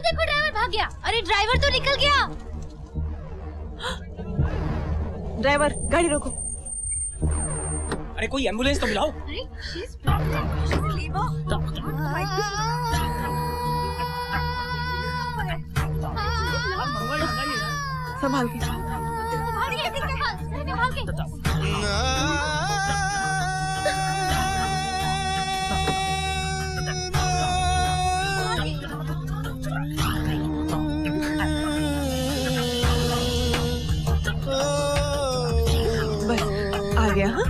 Speaker 14: देखो ड्राइवर भाग गया। अरे ड्राइवर तो निकल गया।
Speaker 5: ड्राइवर गाड़ी रोको।
Speaker 20: अरे कोई एम्बुलेंस तो बुलाओ।
Speaker 5: संभाल के। बस आ गया। हाँ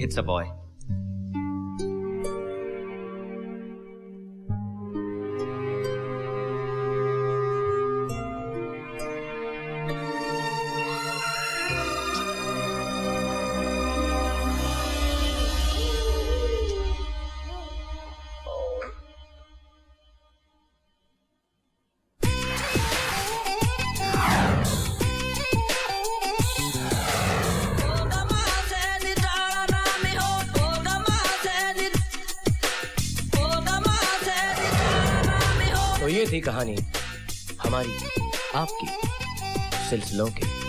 Speaker 13: It's a boy.
Speaker 2: तो ये थी कहानी हमारी आपकी सिलसिलों की।